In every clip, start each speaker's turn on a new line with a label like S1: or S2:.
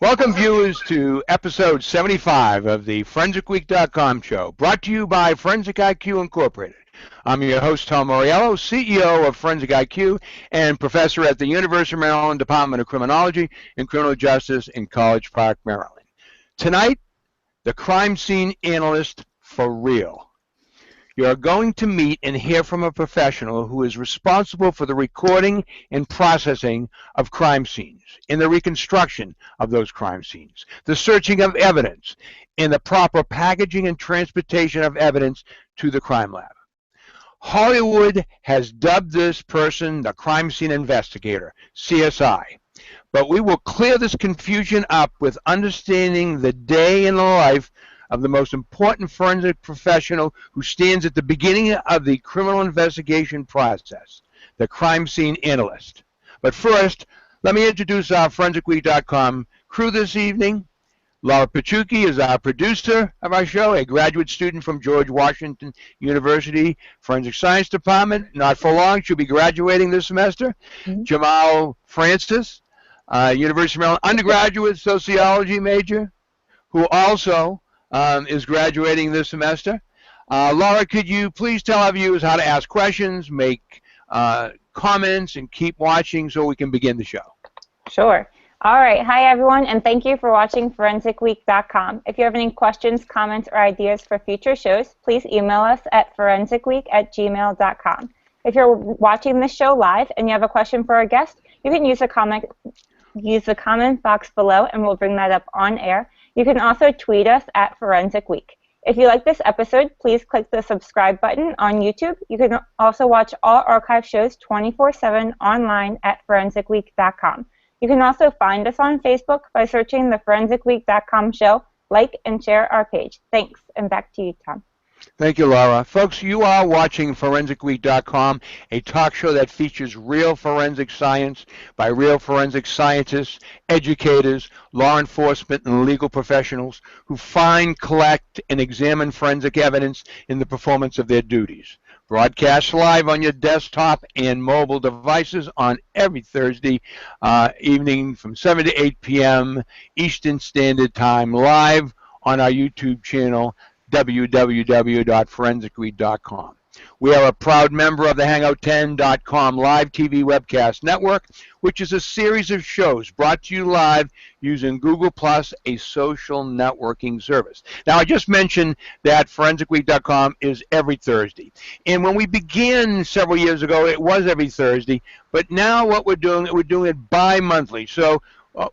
S1: Welcome, viewers, to episode 75 of the ForensicWeek.com show, brought to you by Forensic IQ Incorporated. I'm your host, Tom Mauriello, CEO of Forensic IQ and professor at the University of Maryland Department of Criminology and Criminal Justice in College Park, Maryland. Tonight, the crime scene analyst for real. You're going to meet and hear from a professional who is responsible for the recording and processing of crime scenes, in the reconstruction of those crime scenes, the searching of evidence, and the proper packaging and transportation of evidence to the crime lab. Hollywood has dubbed this person the crime scene investigator, CSI. But we will clear this confusion up with understanding the day in the life of the most important forensic professional who stands at the beginning of the criminal investigation process, the crime scene analyst. But first, let me introduce our ForensicWeek.com crew this evening. Laura Pachuki is our producer of our show, a graduate student from George Washington University Forensic Science Department. Not for long, she'll be graduating this semester. Jamal Francis, University of Maryland undergraduate sociology major, who also is graduating this semester. Laura, could you please tell our viewers how to ask questions, make comments, and keep watching so we can begin the show?
S2: Sure. All right. Hi, everyone, and thank you for watching ForensicWeek.com. If you have any questions, comments, or ideas for future shows, please email us at forensicweek@gmail.com. If you're watching this show live and you have a question for our guest, you can use the comment box below, and we'll bring that up on air. You can also tweet us at Forensic Week. If you like this episode, please click the subscribe button on YouTube. You can also watch all archive shows 24/7 online at forensicweek.com. You can also find us on Facebook by searching the ForensicWeek.com show. Like and share our page. Thanks, and back to you, Tom.
S1: Thank you, Laura. Folks, you are watching ForensicWeek.com, a talk show that features real forensic science by real forensic scientists, educators, law enforcement, and legal professionals who find, collect, and examine forensic evidence in the performance of their duties. Broadcast live on your desktop and mobile devices on every Thursday evening from 7 to 8 p.m. Eastern Standard Time, live on our YouTube channel, www.forensicweek.com. We are a proud member of the Hangout10.com live TV webcast network, which is a series of shows brought to you live using Google+, a social networking service. Now, I just mentioned that ForensicWeek.com is every Thursday. And when we began several years ago, it was every Thursday. But now what we're doing it bi-monthly. So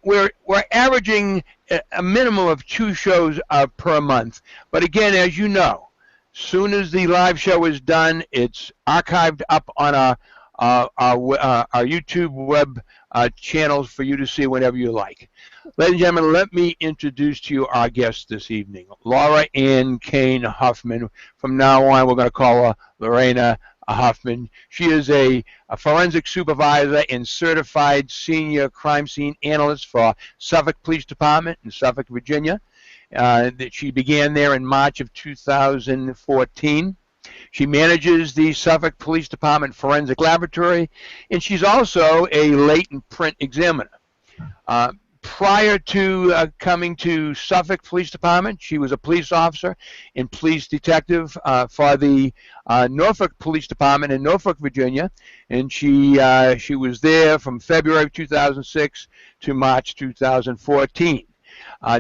S1: we're averaging a minimum of 2 shows per month. But again, as you know, soon as the live show is done, it's archived up on our YouTube web channels for you to see whenever you like. Ladies and gentlemen, let me introduce to you our guest this evening, Laura Ann Kane Huffman. From now on, we're going to call her Lurena Huffman. She is a forensic supervisor and certified senior crime scene analyst for Suffolk Police Department in Suffolk, Virginia. She began there in March of 2014. She manages the Suffolk Police Department Forensic Laboratory, and she's also a latent print examiner. Prior to coming to Suffolk Police Department, she was a police officer and police detective for the Norfolk Police Department in Norfolk, Virginia, and she was there from February 2006 to March 2014.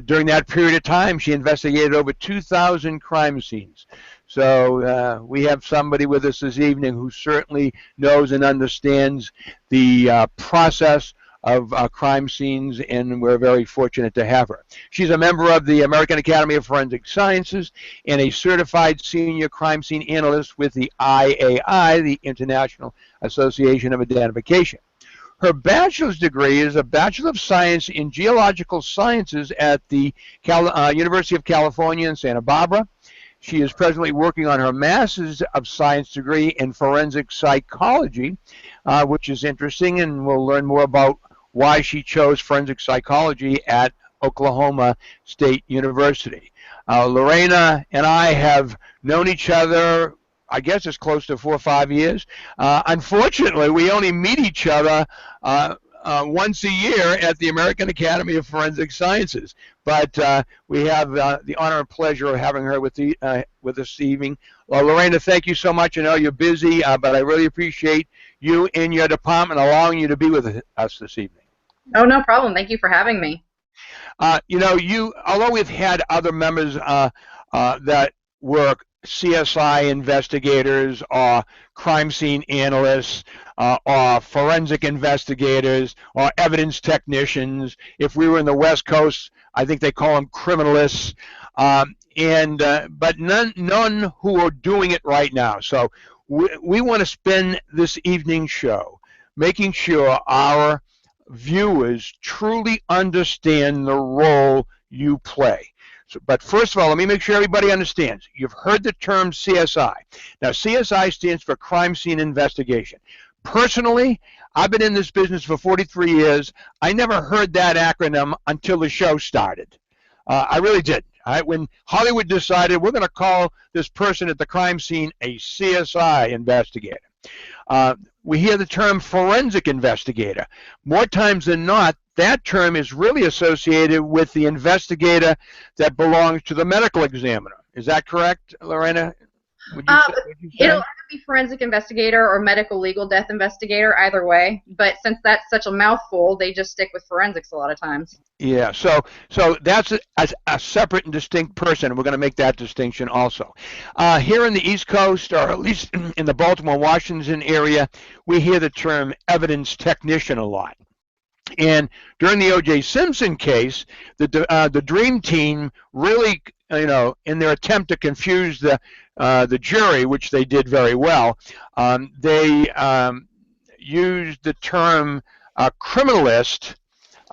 S1: During that period of time, she investigated over 2,000 crime scenes. So we have somebody with us this evening who certainly knows and understands the process of crime scenes, and we're very fortunate to have her. She's a member of the American Academy of Forensic Sciences and a certified senior crime scene analyst with the IAI, the International Association of Identification. Her bachelor's degree is a Bachelor of Science in Geological Sciences at the University of California in Santa Barbara. She is presently working on her Master's of Science degree in Forensic Psychology, which is interesting, and we'll learn more about why she chose forensic psychology at Oklahoma State University. Lurena and I have known each other, I guess it's close to 4 or 5 years. Unfortunately, we only meet each other once a year at the American Academy of Forensic Sciences. But we have the honor and pleasure of having her with us this evening. Well, Lurena, thank you so much. I know you're busy, but I really appreciate you and your department allowing you to be with us this evening.
S3: Oh, no problem. Thank you for having me.
S1: Although we've had other members that were CSI investigators or crime scene analysts or forensic investigators or evidence technicians. If we were in the West Coast, I think they call them criminalists. But none who are doing it right now. So we want to spend this evening's show making sure our viewers truly understand the role you play. But first of all, let me make sure everybody understands. You've heard the term CSI. Now, CSI stands for Crime Scene Investigation. Personally, I've been in this business for 43 years. I never heard that acronym until the show started. I really didn't. When Hollywood decided we're going to call this person at the crime scene a CSI investigator. We hear the term forensic investigator. More times than not, that term is really associated with the investigator that belongs to the medical examiner. Is that correct, Lurena?
S3: It'll either be forensic investigator or medical legal death investigator, either way. But since that's such a mouthful, they just stick with forensics a lot of times.
S1: Yeah, so that's a separate and distinct person, and we're going to make that distinction also. Here in the East Coast, or at least in the Baltimore, Washington area, we hear the term evidence technician a lot. And during the O.J. Simpson case, the Dream Team really, in their attempt to confuse the jury, which they did very well, they used the term criminalist.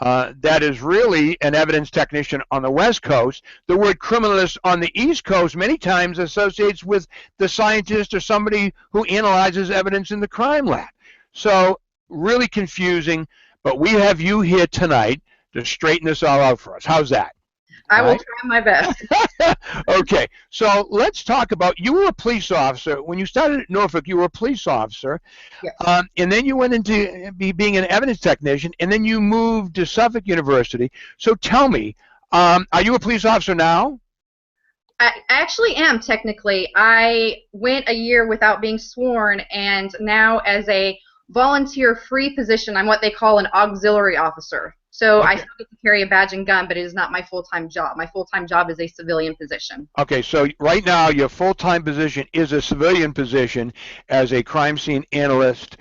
S1: That is really an evidence technician on the West Coast. The word criminalist on the East Coast many times associates with the scientist or somebody who analyzes evidence in the crime lab. So really confusing, but we have you here tonight to straighten this all out for us. How's that?
S3: I will try my best.
S1: Okay, so let's talk about, you were a police officer. When you started at Norfolk, you were a police officer.
S3: Yes.
S1: And then you went into being an evidence technician, and then you moved to Suffolk University. So tell me, are you a police officer now?
S3: I actually am, technically. I went a year without being sworn, and now as a volunteer-free position, I'm what they call an auxiliary officer. So okay. I still get to carry a badge and gun, but it is not my full-time job. My full-time job is a civilian position. Okay, so right now your full-time position is a civilian position as a crime scene analyst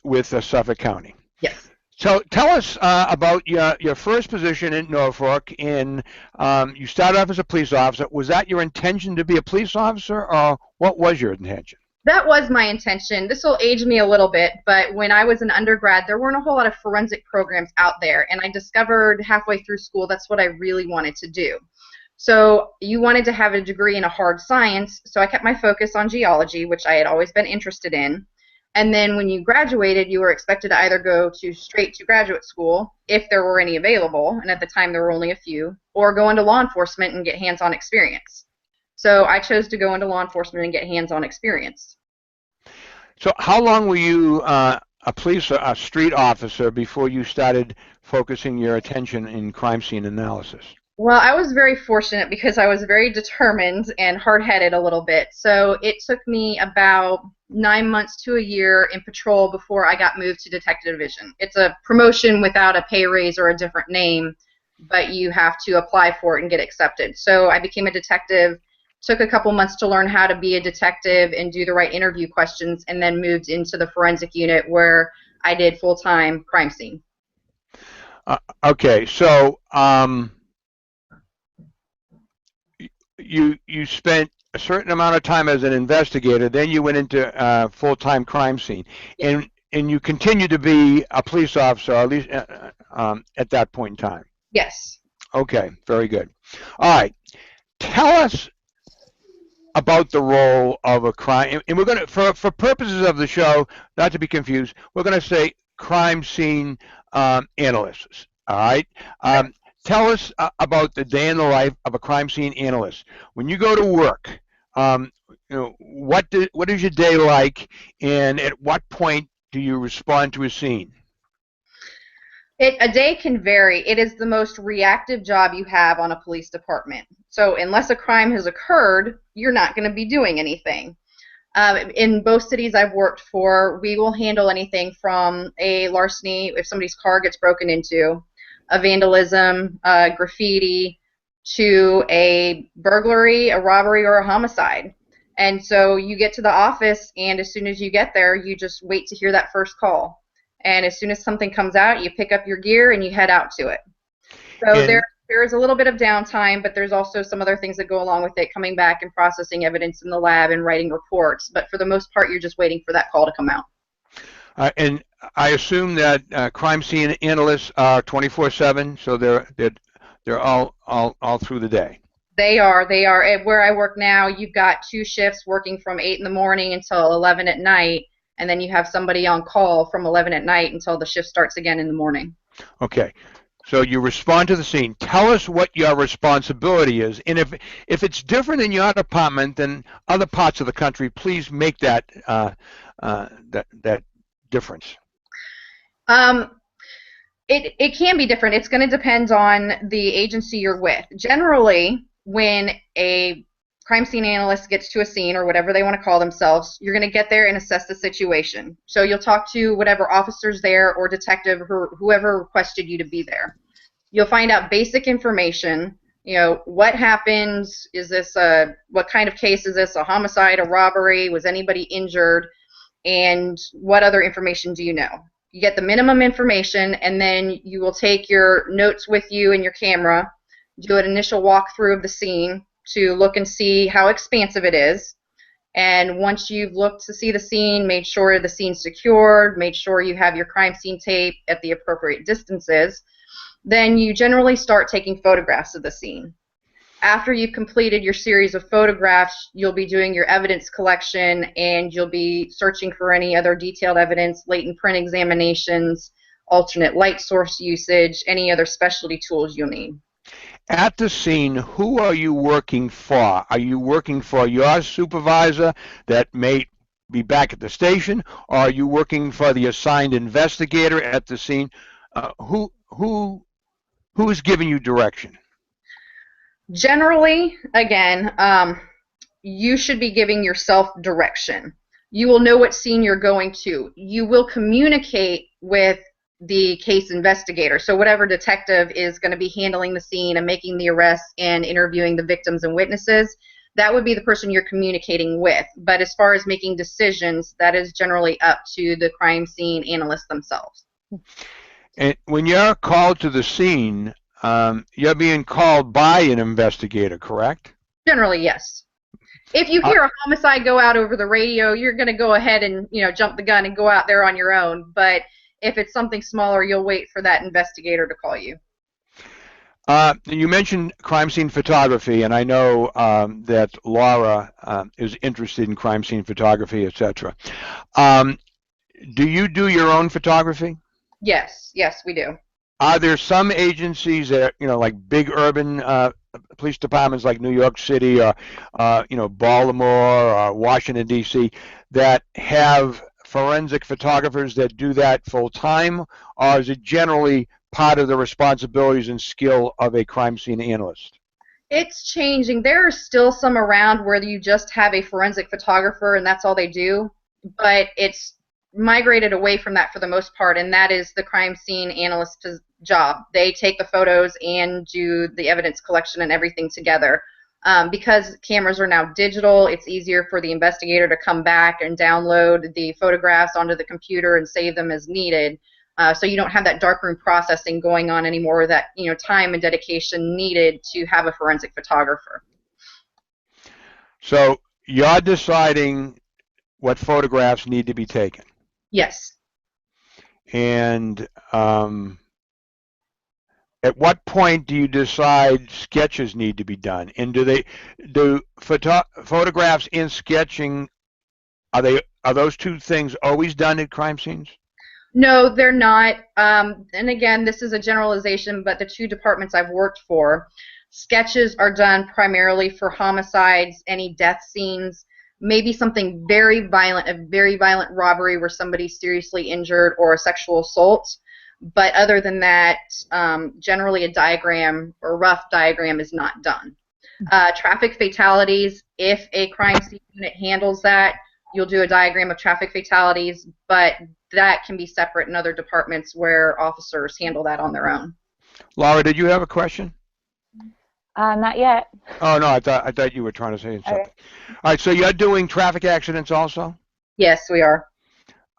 S3: with Suffolk County. Yes.
S1: So tell us about your first position in Norfolk. You started off as a police officer. Was that your intention to be a police officer, or what was your intention?
S3: That was my intention. This will age me a little bit, but when I was an undergrad, there weren't a whole lot of forensic programs out there, and I discovered halfway through school that's what I really wanted to do. So you wanted to have a degree in a hard science, so I kept my focus on geology, which I had always been interested in. And then when you graduated, you were expected to either go straight to graduate school, if there were any available, and at the time there were only a few, or go into law enforcement and get hands-on experience. So I chose to go into law enforcement and get hands-on experience.
S1: So how long were you a street officer before you started focusing your attention in crime scene analysis?
S3: Well, I was very fortunate because I was very determined and hard-headed a little bit. So it took me about 9 months to a year in patrol before I got moved to detective division. It's a promotion without a pay raise or a different name, but you have to apply for it and get accepted. So I became a detective. Took a couple months to learn how to be a detective and do the right interview questions, and then moved into the forensic unit where I did full-time crime scene.
S1: Okay, so you spent a certain amount of time as an investigator, then you went into full-time crime scene, yes. and you continue to be a police officer, at least at that point in time.
S3: Yes.
S1: Okay, very good. All right, tell us about the role of a crime, and we're going to, for purposes of the show, not to be confused, we're going to say crime scene analysts. All right. Tell us about the day in the life of a crime scene analyst. When you go to work, what is your day like, and at what point do you respond to a scene?
S3: A day can vary. It is the most reactive job you have on a police department. So unless a crime has occurred, you're not going to be doing anything. In both cities I've worked for, we will handle anything from a larceny, if somebody's car gets broken into, a vandalism, graffiti, to a burglary, a robbery, or a homicide. And so you get to the office, and as soon as you get there, you just wait to hear that first call. And as soon as something comes out, you pick up your gear and you head out to it. So there is a little bit of downtime, but there's also some other things that go along with it, coming back and processing evidence in the lab and writing reports. But for the most part, you're just waiting for that call to come out.
S1: And I assume that crime scene analysts are 24/7, so they're all through the day.
S3: They are. Where I work now, you've got 2 shifts working from 8 in the morning until 11 at night, and then you have somebody on call from 11 at night until the shift starts again in the morning.
S1: Okay. So you respond to the scene. Tell us what your responsibility is, and if it's different in your department than other parts of the country, please make that that difference.
S3: It can be different. It's going to depend on the agency you're with. Generally, when a crime scene analyst gets to a scene, or whatever they want to call themselves, you're going to get there and assess the situation. So you'll talk to whatever officer's there or detective or whoever requested you to be there. You'll find out basic information. You know, what happened? Is this what kind of case is this? A homicide, a robbery? Was anybody injured? And what other information do you know? You get the minimum information, and then you will take your notes with you and your camera, do an initial walkthrough of the scene to look and see how expansive it is. And once you've looked to see the scene, made sure the scene's secured, made sure you have your crime scene tape at the appropriate distances, then you generally start taking photographs of the scene. After you've completed your series of photographs, you'll be doing your evidence collection, and you'll be searching for any other detailed evidence, latent print examinations, alternate light source usage, any other specialty tools you'll need.
S1: At the scene, who are you working for? Are you working for your supervisor that may be back at the station, or are you working for the assigned investigator at the scene? Who is giving you direction?
S3: Generally, again, you should be giving yourself direction. You will know what scene you're going to. You will communicate with the case investigator. So whatever detective is going to be handling the scene and making the arrests and interviewing the victims and witnesses, that would be the person you're communicating with. But as far as making decisions, that is generally up to the crime scene analysts themselves.
S1: And when you're called to the scene, you're being called by an investigator, correct?
S3: Generally, yes. If you hear a homicide go out over the radio, you're going to go ahead and jump the gun and go out there on your own. But if it's something smaller, you'll wait for that investigator to call you.
S1: You mentioned crime scene photography, and I know that Laura is interested in crime scene photography, etc. Do you do your own photography?
S3: Yes, we do.
S1: Are there some agencies that, like big urban police departments like New York City or, Baltimore or Washington, D.C., that have forensic photographers that do that full time, or is it generally part of the responsibilities and skill of a crime scene analyst?
S3: It's changing. There are still some around where you just have a forensic photographer and that's all they do, but it's migrated away from that for the most part, and that is the crime scene analyst's job. They take the photos and do the evidence collection and everything together. Because cameras are now digital, it's easier for the investigator to come back and download the photographs onto the computer and save them as needed. So you don't have that darkroom processing going on anymore, that time and dedication needed to have a forensic photographer.
S1: So you're deciding what photographs need to be taken?
S3: Yes.
S1: And at what point do you decide sketches need to be done? And do photographs and sketching, are those two things always done at crime scenes?
S3: No, they're not. And again, this is a generalization, but the 2 departments I've worked for, sketches are done primarily for homicides, any death scenes, maybe something very violent, a very violent robbery where somebody's seriously injured, or a sexual assault. But other than that, generally a diagram or rough diagram is not done. Traffic fatalities, if a crime scene unit handles that, you'll do a diagram of traffic fatalities, but that can be separate in other departments where officers handle that on their own.
S1: Laura, did you have a question?
S2: Not yet.
S1: Oh no, I thought you were trying to say something.
S2: Okay.
S1: All right, so you're doing traffic accidents also?
S3: Yes, we are.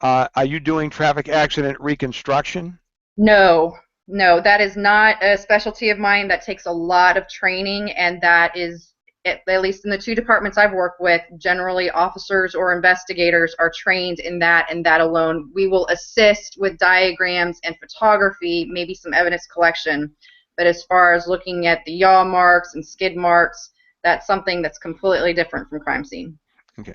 S1: Are you doing traffic accident reconstruction?
S3: No, that is not a specialty of mine. That takes a lot of training, and that is, at least in the two departments I've worked with, generally officers or investigators are trained in that and that alone. We will assist with diagrams and photography, maybe some evidence collection, but as far as looking at the yaw marks and skid marks, that's something that's completely different from crime scene.
S1: Okay.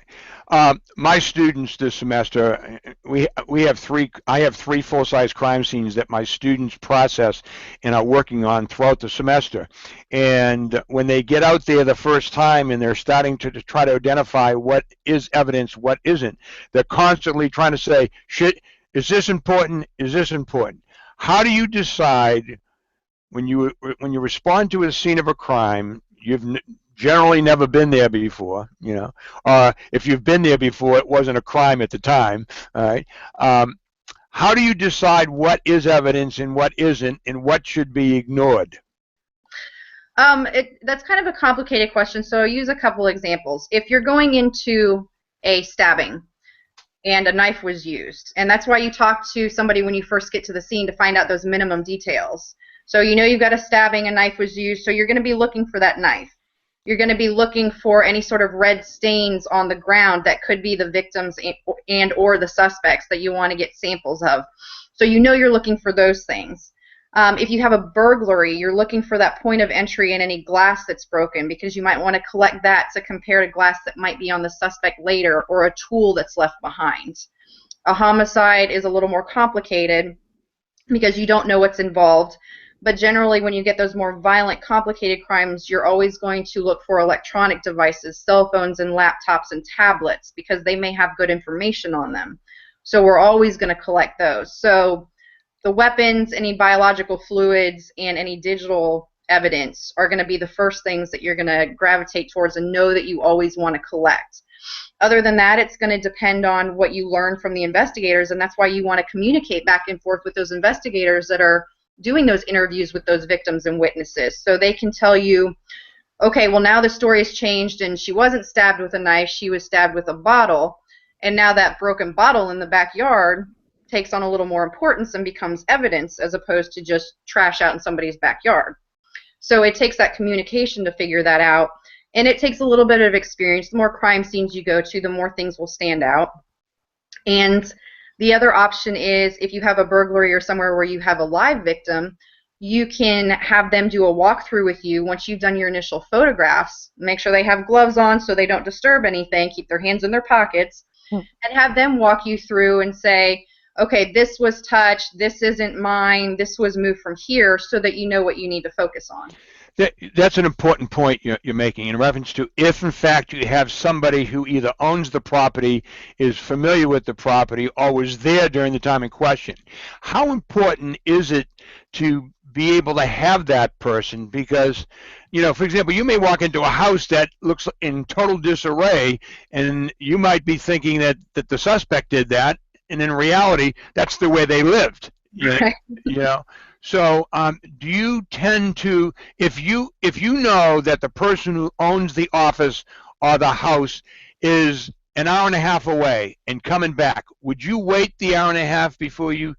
S1: My students this semester, we have three. I have 3 full-size crime scenes that my students process and are working on throughout the semester. And when they get out there the first time and they're starting to try to identify what is evidence, what isn't, they're constantly trying to say, is this important? Is this important? How do you decide when you respond to a scene of a crime? You've generally never been there before, you know, or if you've been there before, it wasn't a crime at the time, all right? How do you decide what is evidence and what isn't, and what should be ignored?
S3: That's kind of a complicated question, so I'll use a couple examples. If you're going into a stabbing and a knife was used, and that's why you talk to somebody when you first get to the scene to find out those minimum details. So you know you've got a stabbing, a knife was used, so you're going to be looking for that knife. You're going to be looking for any sort of red stains on the ground that could be the victims and or the suspects that you want to get samples of. So you know you're looking for those things. If you have a burglary, you're looking for that point of entry and any glass that's broken, because you might want to collect that to compare to glass that might be on the suspect later, or a tool that's left behind. A homicide is a little more complicated because you don't know what's involved. But generally, when you get those more violent, complicated crimes, you're always going to look for electronic devices, cell phones and laptops and tablets, because they may have good information on them. So we're always going to collect those. So the weapons, any biological fluids, and any digital evidence are going to be the first things that you're going to gravitate towards and know that you always want to collect. Other than that, it's going to depend on what you learn from the investigators, and that's why you want to communicate back and forth with those investigators that are doing those interviews with those victims and witnesses, so they can tell you, okay, well now the story has changed and she wasn't stabbed with a knife, she was stabbed with a bottle, and now that broken bottle in the backyard takes on a little more importance and becomes evidence as opposed to just trash out in somebody's backyard. So it takes that communication to figure that out, and it takes a little bit of experience. The more crime scenes you go to, the more things will stand out. And the other option is, if you have a burglary or somewhere where you have a live victim, you can have them do a walkthrough with you once you've done your initial photographs. Make sure they have gloves on so they don't disturb anything, keep their hands in their pockets, and have them walk you through and say, okay, this was touched, this isn't mine, this was moved from here, so that you know what you need to focus on.
S1: That's an important point you're making in reference to if, in fact, you have somebody who either owns the property, is familiar with the property, or was there during the time in question. How important is it to be able to have that person? Because, you know, for example, you may walk into a house that looks in total disarray, and you might be thinking that the suspect did that, and in reality, that's the way they lived. You know. So do you tend to, if you know that the person who owns the office or the house is an hour and a half away and coming back, would you wait the hour and a half before you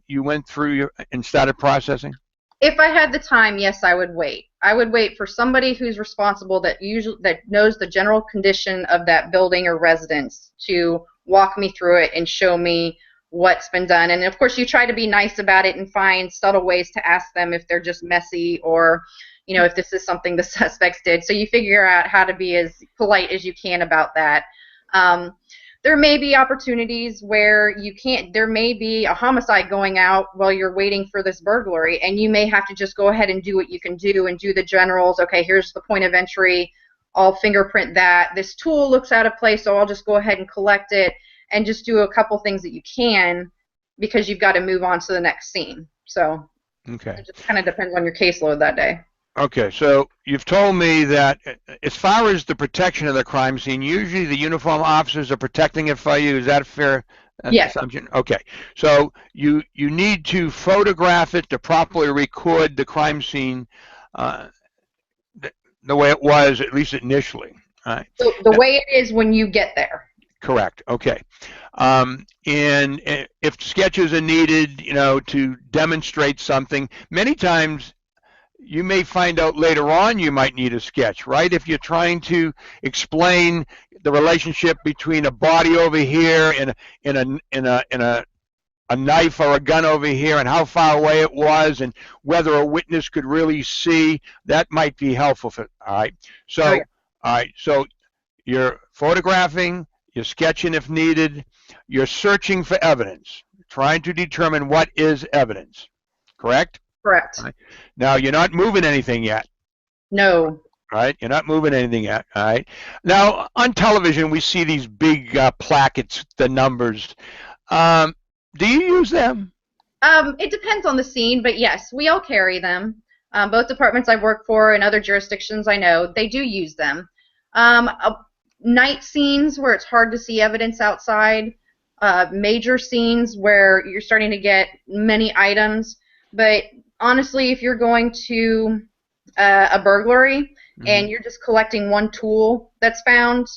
S1: went through and started processing?
S3: If I had the time, yes, I would wait. I would wait for somebody who's responsible that knows the general condition of that building or residence to walk me through it and show me what's been done. And of course you try to be nice about it and find subtle ways to ask them if they're just messy, or, you know, if this is something the suspects did. So you figure out how to be as polite as you can about that. There may be opportunities where you can't, there may be a homicide going out while you're waiting for this burglary, and you may have to just go ahead and do what you can do and do the generals. Okay, here's the point of entry, I'll fingerprint that. This tool looks out of place, so I'll just go ahead and collect it, and just do a couple things that you can because you've got to move on to the next scene. So
S1: Okay.
S3: it just kind of depends on your caseload that day.
S1: Okay, so you've told me that as far as the protection of the crime scene, usually the uniformed officers are protecting it for you. Is that a fair
S3: Yes.
S1: assumption? Okay, so you need to photograph it to properly record the crime scene the way it was, at least initially. All right.
S3: So the way it is when you get there.
S1: Correct. Okay. And if sketches are needed, to demonstrate something, many times you may find out later on you might need a sketch, right? If you're trying to explain the relationship between a body over here and a knife or a gun over here and how far away it was and whether a witness could really see, that might be helpful for, all right? So,
S3: Oh, yeah.
S1: all right, so you're photographing, you're sketching if needed, you're searching for evidence, trying to determine what is evidence, correct?
S3: Correct.
S1: Right. Now, you're not moving anything yet.
S3: No.
S1: All right, you're not moving anything yet. All right. Now, on television, we see these big plackets, the numbers. Do you use them?
S3: It depends on the scene, but yes, we all carry them. Both departments I've worked for and other jurisdictions I know, they do use them. Night scenes where it's hard to see evidence outside, major scenes where you're starting to get many items, but honestly, if you're going to a burglary and you're just collecting one tool that's found,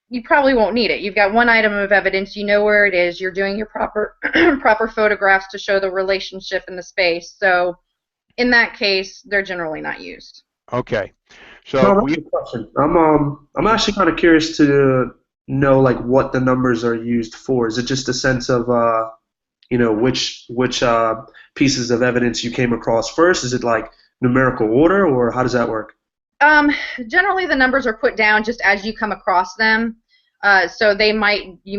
S3: you probably won't need it. You've got one item of evidence, you know where it is, you're doing your proper proper photographs to show the relationship in the space. So in that case, they're generally not used.
S1: Okay.
S4: No,
S1: So
S4: that's a good question. I'm actually kind of curious to know like what the numbers are used for. Is it just a sense of which pieces of evidence you came across first? Is it like numerical order, or how does that work?
S3: Generally, the numbers are put down just as you come across them. So you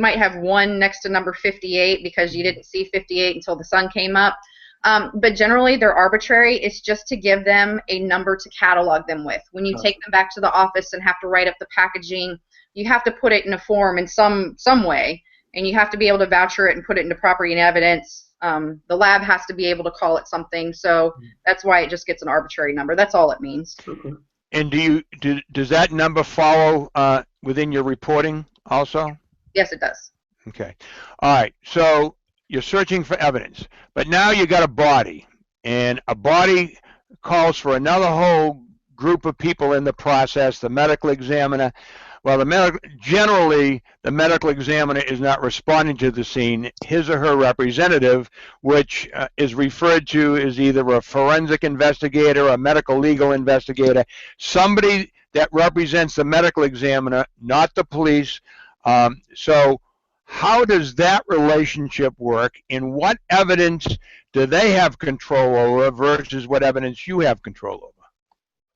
S3: might have one next to number 58 because you didn't see 58 until the sun came up. But generally, they're arbitrary. It's just to give them a number to catalog them with. When you take them back to the office and have to write up the packaging, you have to put it in a form in some way, and you have to be able to voucher it and put it into property and evidence. The lab has to be able to call it something, so that's why it just gets an arbitrary number. That's all it means.
S4: Okay.
S1: And does that number follow within your reporting also?
S3: Yes, it does.
S1: Okay. All right. So you're searching for evidence, but now you got a body, and a body calls for another whole group of people in the process, the medical examiner. Well, generally, the medical examiner is not responding to the scene. His or her representative, which is referred to as either a forensic investigator, a medical legal investigator, somebody that represents the medical examiner, not the police. So how does that relationship work, and what evidence do they have control over versus what evidence you have control over?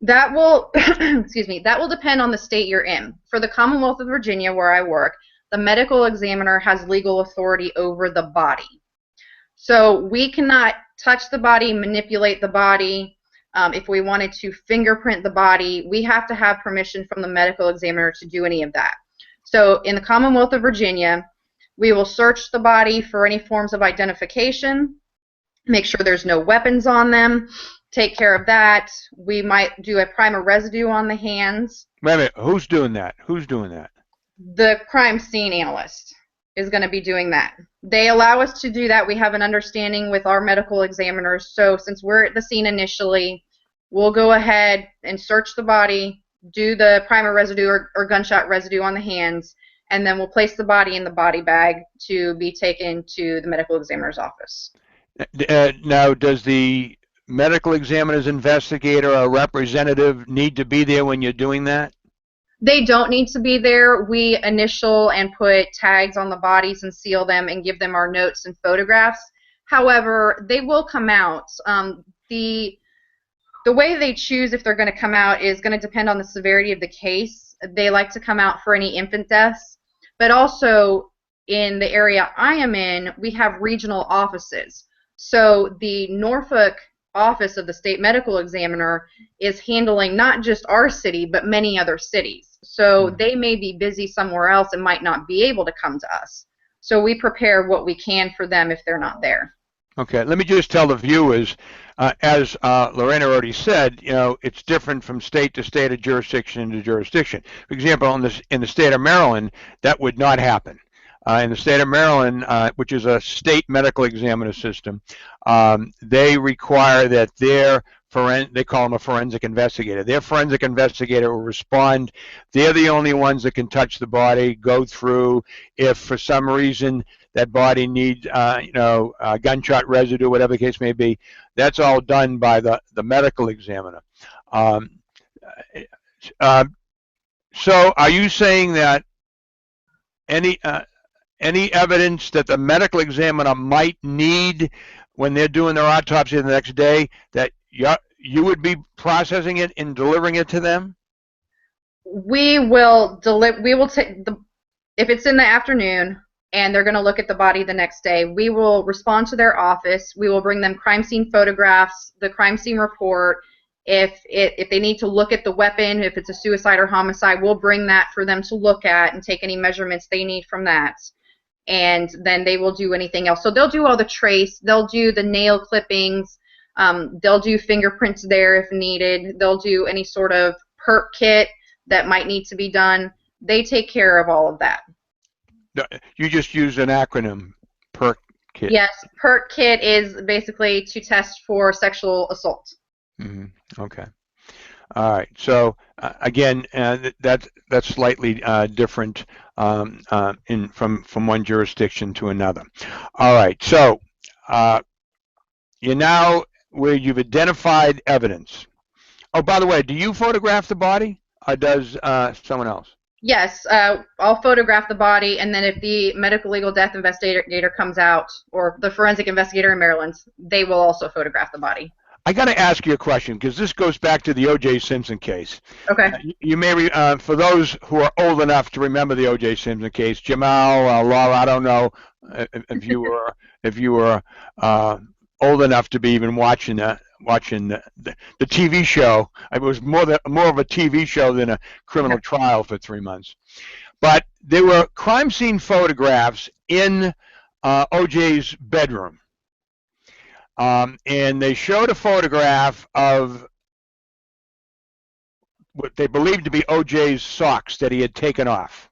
S3: That will, excuse me, that will depend on the state you're in. For the Commonwealth of Virginia, where I work, the medical examiner has legal authority over the body. So we cannot touch the body, manipulate the body. If we wanted to fingerprint the body, we have to have permission from the medical examiner to do any of that. So in the Commonwealth of Virginia, we will search the body for any forms of identification, make sure there's no weapons on them, take care of that. We might do a primer residue on the hands.
S1: Wait a minute, who's doing that? Who's doing that?
S3: The crime scene analyst is going to be doing that. They allow us to do that. We have an understanding with our medical examiners. So since we're at the scene initially, we'll go ahead and search the body, do the primer residue or gunshot residue on the hands, and then we'll place the body in the body bag to be taken to the medical examiner's office.
S1: Now, does the medical examiner's investigator or representative need to be there when you're doing that?
S3: They don't need to be there. We initial and put tags on the bodies and seal them and give them our notes and photographs. However, they will come out. The way they choose if they're going to come out is going to depend on the severity of the case. They like to come out for any infant deaths, but also in the area I am in, we have regional offices. So the Norfolk office of the state medical examiner is handling not just our city, but many other cities. So they may be busy somewhere else and might not be able to come to us. So we prepare what we can for them if they're not there.
S1: Okay, let me just tell the viewers, as Lurena already said, it's different from state to state or jurisdiction to jurisdiction. For example, in the state of Maryland, that would not happen. In the state of Maryland, which is a state medical examiner system, they require that they call them a forensic investigator. Their forensic investigator will respond. They're the only ones that can touch the body, go through. If for some reason that body needs, gunshot residue, whatever the case may be, that's all done by the medical examiner. So are you saying that any evidence that the medical examiner might need when they're doing their autopsy the next day, that you would be processing it and delivering it to them?
S3: We will take if it's in the afternoon and they're going to look at the body the next day, we will respond to their office. We will bring them crime scene photographs, the crime scene report. If they need to look at the weapon, if it's a suicide or homicide, we'll bring that for them to look at and take any measurements they need from that. And then they will do anything else. So they'll do all the trace, they'll do the nail clippings, they'll do fingerprints there if needed, they'll do any sort of perk kit that might need to be done. They take care of all of that.
S1: You just use an acronym, perk kit.
S3: Yes, perk kit is basically to test for sexual assault.
S1: Mm-hmm. Okay. All right. So again, that's slightly different from one jurisdiction to another. All right. So you're now where you've identified evidence. Oh, by the way, do you photograph the body, or does someone else?
S3: Yes, I'll photograph the body, and then if the medical legal death investigator comes out, or the forensic investigator in Maryland, they will also photograph the body.
S1: I got to ask you a question, because this goes back to the O.J. Simpson case.
S3: Okay.
S1: You may, for those who are old enough to remember the O.J. Simpson case, Jamal, Laura, I don't know if you were old enough to be even watching the TV show. It was more of a TV show than a criminal trial for 3 months. But there were crime scene photographs in O.J.'s bedroom. And they showed a photograph of what they believed to be O.J.'s socks that he had taken off.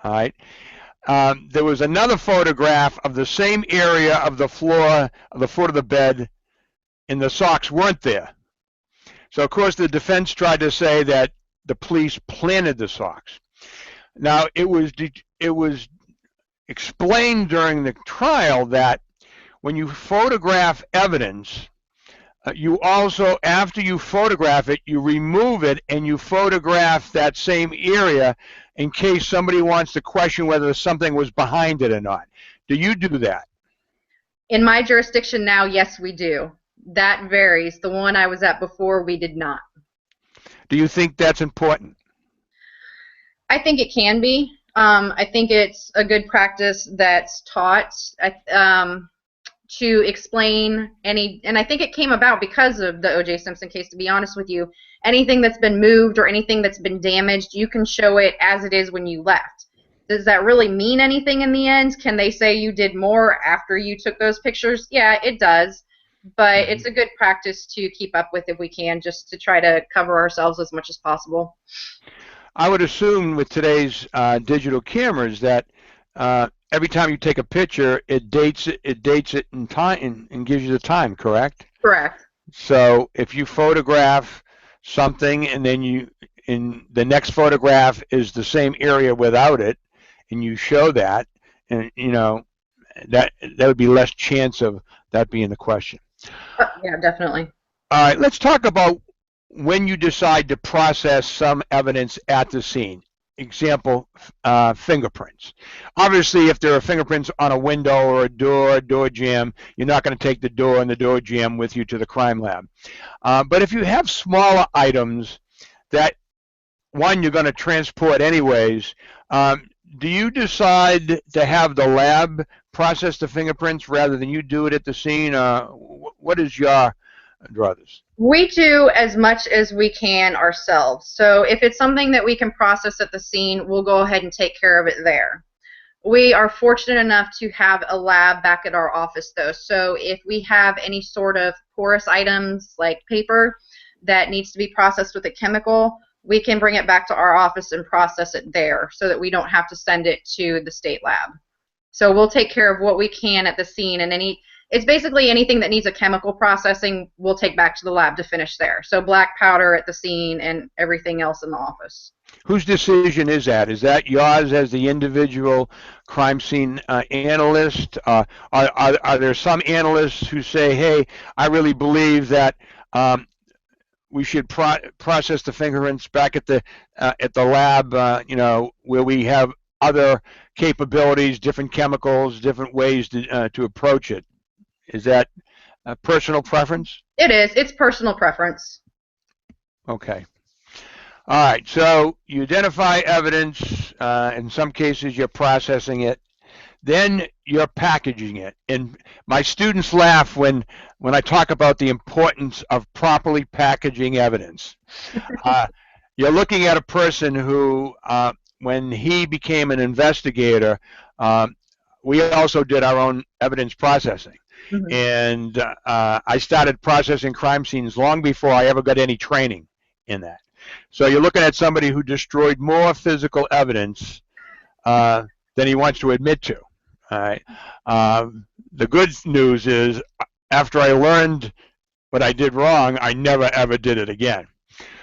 S1: All right. There was another photograph of the same area of the floor, of the foot of the bed, and the socks weren't there. So, of course, the defense tried to say that the police planted the socks. Now, it was explained during the trial that when you photograph evidence, you also, after you photograph it, you remove it and you photograph that same area in case somebody wants to question whether something was behind it or not. Do you do that?
S3: In my jurisdiction now, yes, we do. That varies. The one I was at before, we did not.
S1: Do you think that's important?
S3: I think it can be. I think it's a good practice that's taught to explain any, and I think it came about because of the O.J. Simpson case, to be honest with you. Anything that's been moved or anything that's been damaged, you can show it as it is when you left. Does that really mean anything in the end? Can they say you did more after you took those pictures? Yeah, it does. But it's a good practice to keep up with if we can, just to try to cover ourselves as much as possible.
S1: I would assume with today's digital cameras that every time you take a picture, it dates it in time and gives you the time, correct?
S3: Correct.
S1: So if you photograph something and then in the next photograph is the same area without it, and you show that, and that would be less chance of that being the question.
S3: Yeah, definitely.
S1: All right, let's talk about when you decide to process some evidence at the scene. Example, fingerprints. Obviously, if there are fingerprints on a window or a door jamb, you're not going to take the door and the door jamb with you to the crime lab. But if you have smaller items that, one, you're going to transport anyways, do you decide to have the lab process the fingerprints rather than you do it at the scene? What is your druthers?
S3: We do as much as we can ourselves. So if it's something that we can process at the scene, we'll go ahead and take care of it there. We are fortunate enough to have a lab back at our office, though. So if we have any sort of porous items like paper that needs to be processed with a chemical, we can bring it back to our office and process it there so that we don't have to send it to the state lab. So we'll take care of what we can at the scene, and it's basically anything that needs a chemical processing we'll take back to the lab to finish there. So black powder at the scene and everything else in the office.
S1: Whose decision is that? Is that yours as the individual crime scene analyst? Are there some analysts who say, hey, I really believe that we should process the fingerprints back at the lab, where we have other capabilities, different chemicals, different ways to approach it? Is that a personal preference?
S3: It is. It's personal preference.
S1: Okay. All right. So you identify evidence. In some cases, you're processing it. Then you're packaging it. And my students laugh when I talk about the importance of properly packaging evidence. You're looking at a person who, when he became an investigator, we also did our own evidence processing. Mm-hmm. And I started processing crime scenes long before I ever got any training in that. So you're looking at somebody who destroyed more physical evidence than he wants to admit to. All right. The good news is, after I learned what I did wrong, I never ever did it again.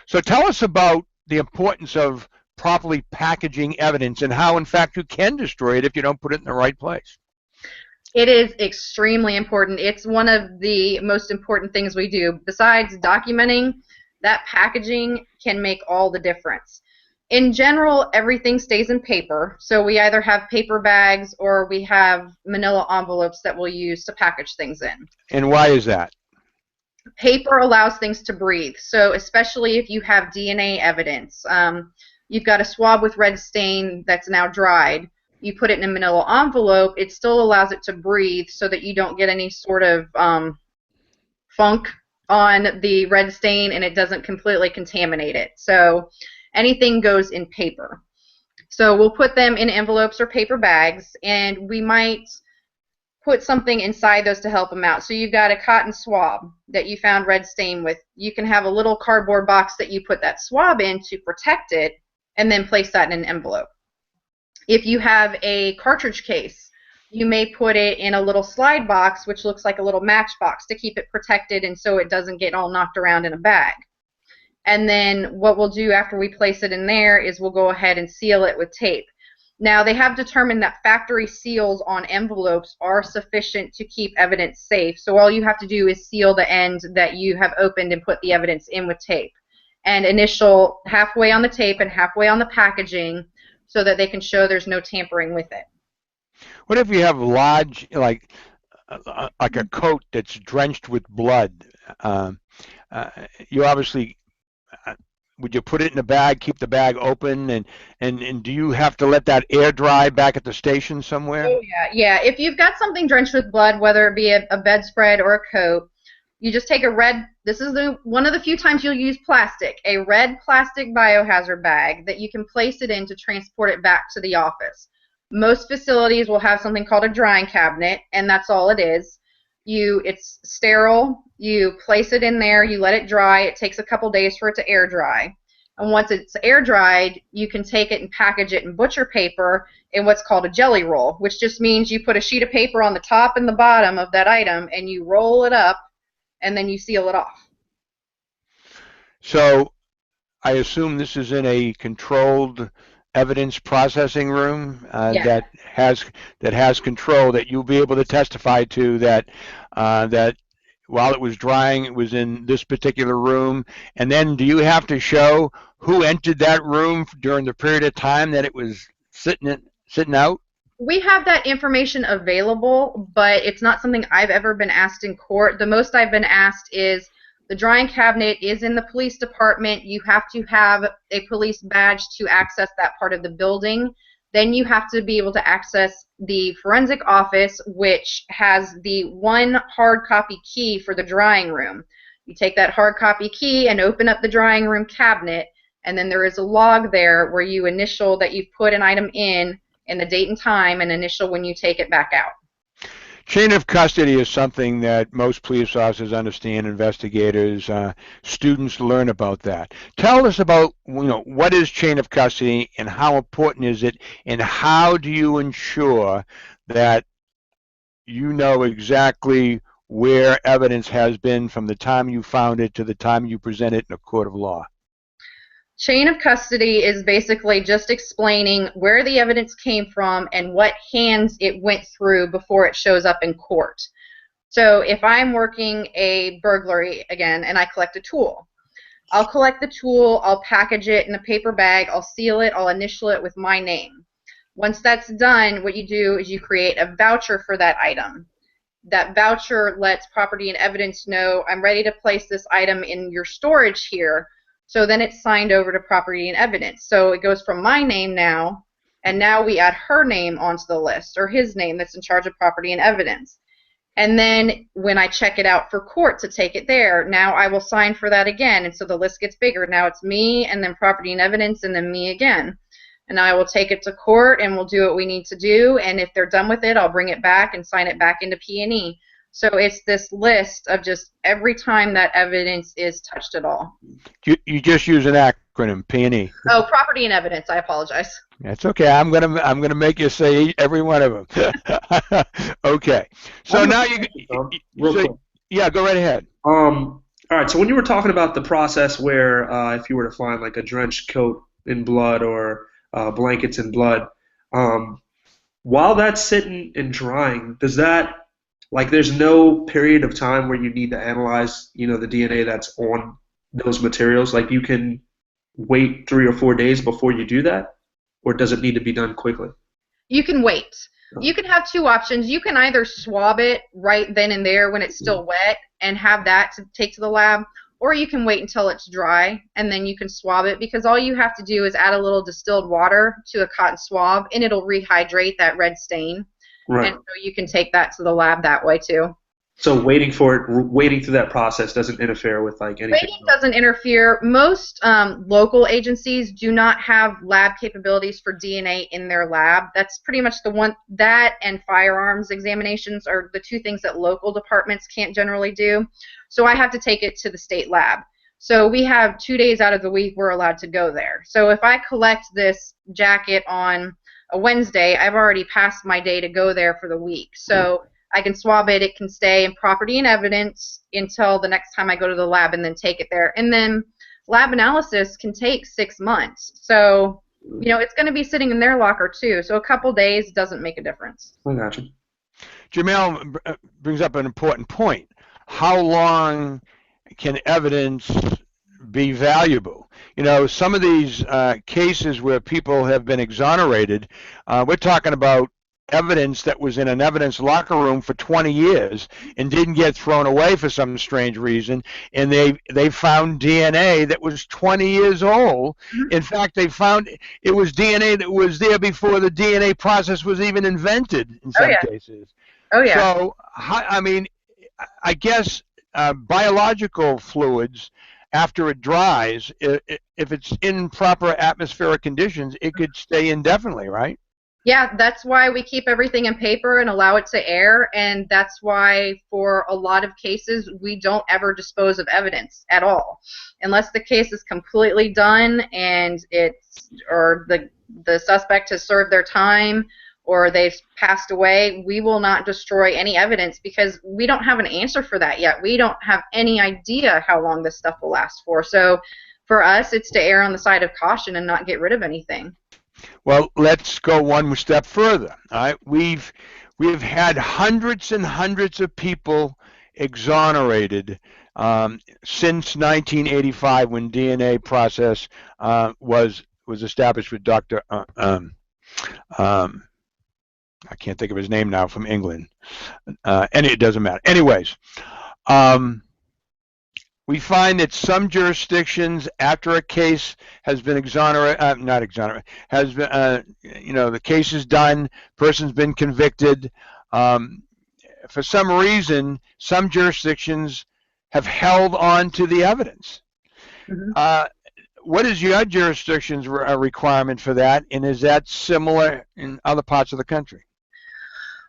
S1: So tell us about the importance of properly packaging evidence and how, in fact, you can destroy it if you don't put it in the right place.
S3: It is extremely important. It's one of the most important things we do. Besides documenting, that packaging can make all the difference. In general, everything stays in paper, so we either have paper bags or we have manila envelopes that we'll use to package things in.
S1: And why is that?
S3: Paper allows things to breathe, so especially if you have DNA evidence. You've got a swab with red stain that's now dried. You put it in a manila envelope, it still allows it to breathe so that you don't get any sort of funk on the red stain and it doesn't completely contaminate it. So anything goes in paper. So we'll put them in envelopes or paper bags, and we might put something inside those to help them out. So you've got a cotton swab that you found red stain with. You can have a little cardboard box that you put that swab in to protect it, and then place that in an envelope. If you have a cartridge case, you may put it in a little slide box, which looks like a little matchbox, to keep it protected and so it doesn't get all knocked around in a bag. And then what we'll do after we place it in there is we'll go ahead and seal it with tape. Now, they have determined that factory seals on envelopes are sufficient to keep evidence safe. So all you have to do is seal the end that you have opened and put the evidence in with tape. And initial halfway on the tape and halfway on the packaging so that they can show there's no tampering with it.
S1: What if you have large, like a coat that's drenched with blood? You obviously, would you put it in a bag, keep the bag open, and do you have to let that air dry back at the station somewhere?
S3: Oh, yeah. If you've got something drenched with blood, whether it be a bedspread or a coat, you just take a red, this is one of the few times you'll use plastic, a red plastic biohazard bag that you can place it in to transport it back to the office. Most facilities will have something called a drying cabinet, and that's all it is. It's sterile, you place it in there, you let it dry, it takes a couple days for it to air dry. And once it's air dried, you can take it and package it in butcher paper in what's called a jelly roll, which just means you put a sheet of paper on the top and the bottom of that item and you roll it up and then you seal it off.
S1: So I assume this is in a controlled evidence processing room that has control, that you'll be able to testify to that while it was drying, it was in this particular room. And then do you have to show who entered that room during the period of time that it was sitting out?
S3: We have that information available, but it's not something I've ever been asked in court. The most I've been asked is, the drying cabinet is in the police department. You have to have a police badge to access that part of the building. Then you have to be able to access the forensic office, which has the one hard copy key for the drying room. You take that hard copy key and open up the drying room cabinet, and then there is a log there where you initial that you've put an item in, and the date and time and initial when you take it back out.
S1: Chain of custody is something that most police officers understand, investigators, students learn about that. Tell us about, what is chain of custody and how important is it, and how do you ensure that you know exactly where evidence has been from the time you found it to the time you present it in a court of law?
S3: Chain of custody is basically just explaining where the evidence came from and what hands it went through before it shows up in court. So if I'm working a burglary again and I collect a tool, I'll collect the tool, I'll package it in a paper bag, I'll seal it, I'll initial it with my name. Once that's done, what you do is you create a voucher for that item. That voucher lets property and evidence know, I'm ready to place this item in your storage here. So then it's signed over to property and evidence. So it goes from my name now, and now we add her name onto the list, or his name that's in charge of property and evidence. And then when I check it out for court to take it there, now I will sign for that again, and so the list gets bigger. Now it's me, and then property and evidence, and then me again. And I will take it to court, and we'll do what we need to do, and if they're done with it, I'll bring it back and sign it back into P&E. So it's this list of just every time that evidence is touched at all.
S1: You just use an acronym, P&E.
S3: Oh, property and evidence. I apologize.
S1: That's okay. I'm gonna make you say every one of them. Okay. So now yeah, go right ahead.
S4: All right. So when you were talking about the process where if you were to find like a drenched coat in blood or blankets in blood, while that's sitting and drying, does that, like, there's no period of time where you need to analyze, the DNA that's on those materials? Like, you can wait 3 or 4 days before you do that, or does it need to be done quickly?
S3: You can wait. You can have two options. You can either swab it right then and there when it's still wet and have that to take to the lab, or you can wait until it's dry and then you can swab it, because all you have to do is add a little distilled water to a cotton swab and it'll rehydrate that red stain.
S4: Right.
S3: And so you can take that to the lab that way too.
S4: So waiting through that process doesn't interfere with like anything?
S3: Waiting doesn't interfere. Most local agencies do not have lab capabilities for DNA in their lab. That's pretty much the one. That and firearms examinations are the two things that local departments can't generally do. So I have to take it to the state lab. So we have 2 days out of the week we're allowed to go there. So if I collect this jacket on a Wednesday, I've already passed my day to go there for the week. So I can swab it. It can stay in property and evidence until the next time I go to the lab and then take it there. And then lab analysis can take 6 months. So, it's going to be sitting in their locker too. So a couple days doesn't make a difference.
S4: I got you.
S1: Jamel brings up an important point. How long can evidence be valuable? Some of these cases where people have been exonerated, we're talking about evidence that was in an evidence locker room for 20 years and didn't get thrown away for some strange reason, and they found DNA that was 20 years old. In fact, they found it was DNA that was there before the DNA process was even invented in some cases.
S3: Oh, yeah.
S1: So, I guess biological fluids, after it dries, if it's in proper atmospheric conditions, it could stay indefinitely, right?
S3: Yeah, that's why we keep everything in paper and allow it to air, and that's why for a lot of cases we don't ever dispose of evidence at all. Unless the case is completely done and the suspect has served their time or they've passed away, we will not destroy any evidence because we don't have an answer for that yet. We don't have any idea how long this stuff will last for. So for us, it's to err on the side of caution and not get rid of anything.
S1: Well, let's go one step further. All right, we've had hundreds and hundreds of people exonerated since 1985, when DNA process was established with Dr. I can't think of his name now, from England, and it doesn't matter. Anyways, we find that some jurisdictions, after a case has been has been, the case is done, person's been convicted, for some reason, some jurisdictions have held on to the evidence.
S3: Mm-hmm.
S1: what is your jurisdiction's requirement for that, and is that similar in other parts of the country?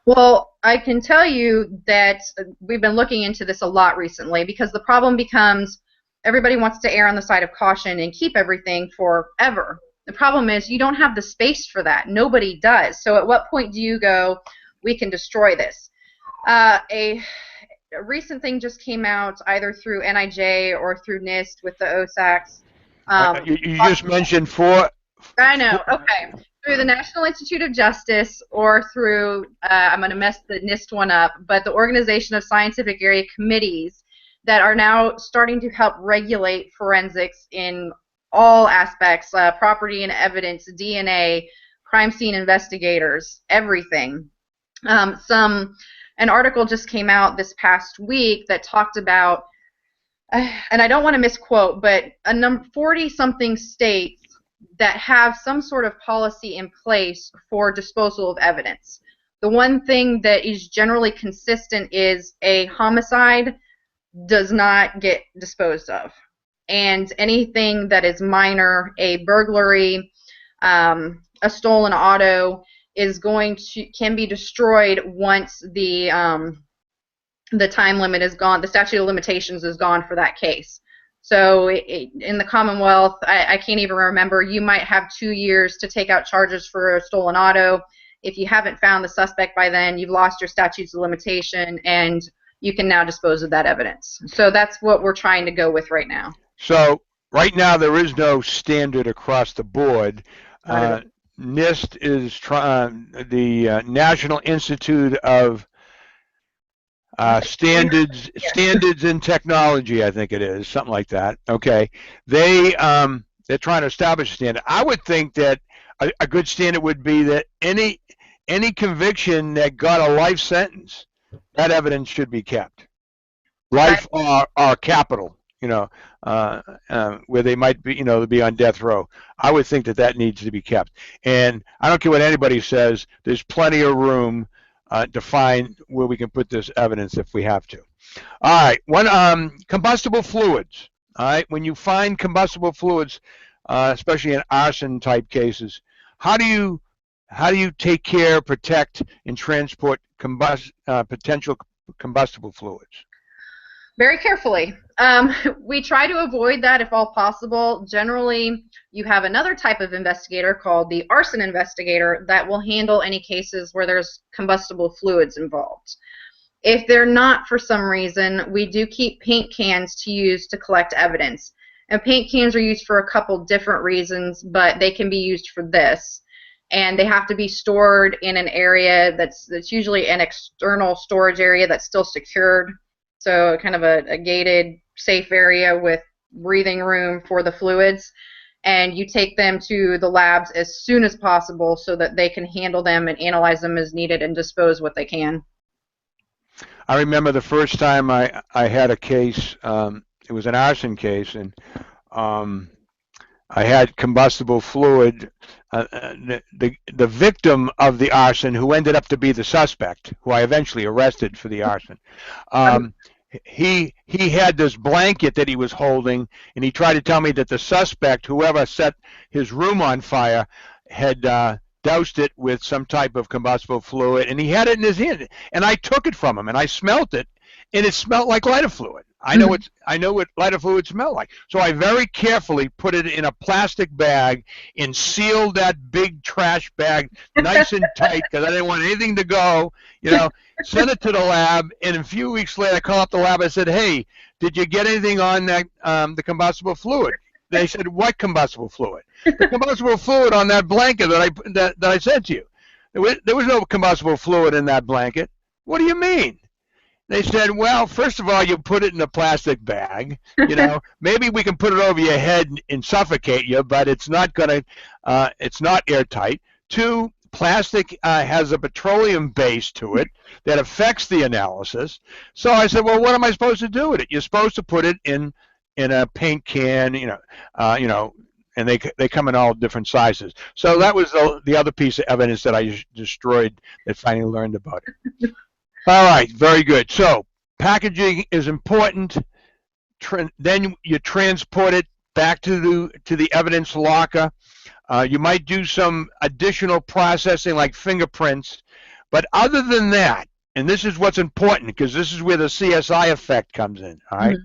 S3: Well, I can tell you that we've been looking into this a lot recently, because the problem becomes everybody wants to err on the side of caution and keep everything forever. The problem is you don't have the space for that. Nobody does. So at what point do you go, we can destroy this? A recent thing just came out either through NIJ or through NIST with the OSACs.
S1: You just mentioned four.
S3: I know. Okay. Through the National Institute of Justice or through, I'm going to mess the NIST one up, but the Organization of Scientific Area Committees that are now starting to help regulate forensics in all aspects, property and evidence, DNA, crime scene investigators, everything. An article just came out this past week that talked about, and I don't want to misquote, but 40-something states that have some sort of policy in place for disposal of evidence. The one thing that is generally consistent is a homicide does not get disposed of. And anything that is minor, a burglary, a stolen auto, can be destroyed once the time limit is gone, the statute of limitations is gone for that case. So in the Commonwealth, I can't even remember, you might have 2 years to take out charges for a stolen auto. If you haven't found the suspect by then, you've lost your statutes of limitation, and you can now dispose of that evidence. So that's what we're trying to go with right now.
S1: So right now there is no standard across the board. NIST is the National Institute of Standards in Technology, I think it is, something like that. Okay, they're trying to establish a standard. I would think that a good standard would be that any conviction that got a life sentence, that evidence should be kept, life or capital. Where they might be, be on death row. I would think that needs to be kept. And I don't care what anybody says, there's plenty of room to find where we can put this evidence if we have to. All right, combustible fluids. All right, when you find combustible fluids, especially in arson type cases, how do you take care, protect, and transport potential combustible fluids?
S3: Very carefully. We try to avoid that if all possible. Generally, you have another type of investigator called the arson investigator that will handle any cases where there's combustible fluids involved. If they're not, for some reason, we do keep paint cans to use to collect evidence. And paint cans are used for a couple different reasons, but they can be used for this. And they have to be stored in an area that's usually an external storage area that's still secured. So kind of a gated, safe area with breathing room for the fluids. And you take them to the labs as soon as possible so that they can handle them and analyze them as needed and dispose what they can.
S1: I remember the first time I had a case, it was an arson case, and I had combustible fluid. The victim of the arson, who ended up to be the suspect, who I eventually arrested for the arson, he had this blanket that he was holding, and he tried to tell me that the suspect, whoever set his room on fire, had doused it with some type of combustible fluid, and he had it in his hand. And I took it from him, and I smelt it, and it smelled like lighter fluid. I know what lighter fluid smelled like. So I very carefully put it in a plastic bag and sealed that big trash bag nice and tight because I didn't want anything to go. Sent it to the lab, and a few weeks later I called up the lab. I said, "Hey, did you get anything on that the combustible fluid?" They said, "What combustible fluid?" "The combustible fluid on that blanket that I sent to you." There was no combustible fluid in that blanket. "What do you mean?" They said, "Well, first of all, you put it in a plastic bag. Maybe we can put it over your head and suffocate you, but it's not it's not airtight. 2, plastic has a petroleum base to it that affects the analysis." So I said, "Well, what am I supposed to do with it?" "You're supposed to put it in a paint can, and they come in all different sizes." So that was the other piece of evidence that I destroyed that finally learned about it. All right, very good. So packaging is important. Then you transport it back to the evidence locker. You might do some additional processing like fingerprints, but other than that, and this is what's important because this is where the CSI effect comes in, all right?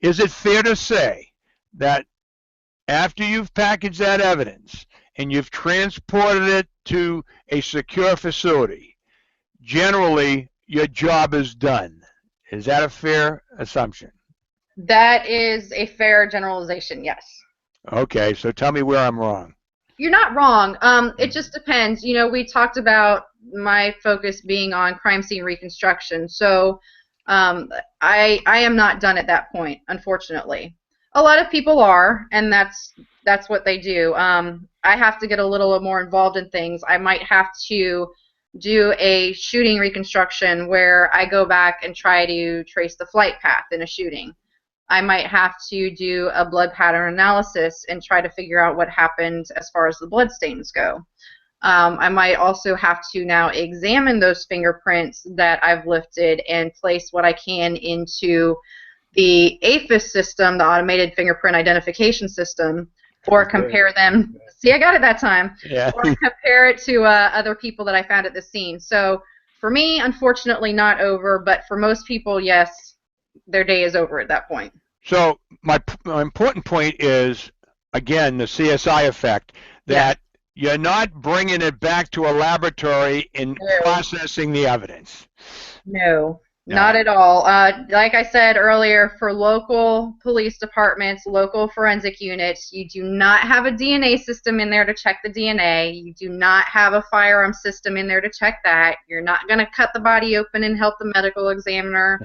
S1: Is it fair to say that after you've packaged that evidence and you've transported it to a secure facility, generally your job is done? Is that a fair assumption?
S3: That is a fair generalization, yes.
S1: Okay, so tell me where I'm wrong.
S3: You're not wrong. It just depends. You know, we talked about my focus being on crime scene reconstruction, so I am not done at that point, unfortunately. A lot of people are, and that's what they do. I have to get a little more involved in things. I might have to do a shooting reconstruction where I go back and try to trace the flight path in a shooting. I might have to do a blood pattern analysis and try to figure out what happened as far as the blood stains go. I might also have to now examine those fingerprints that I've lifted and place what I can into the AFIS system, the Automated Fingerprint Identification System, or compare them. See, I got it that time.
S1: Yeah.
S3: Or compare it to other people that I found at the scene. So for me, unfortunately, not over, but for most people, yes, their day is over at that point.
S1: So my important point is, again, the CSI effect, that you're not bringing it back to a laboratory and processing the evidence.
S3: No, not at all. Like I said earlier, for local police departments, local forensic units, you do not have a DNA system in there to check the DNA. You do not have a firearm system in there to check that. You're not going to cut the body open and help the medical examiner.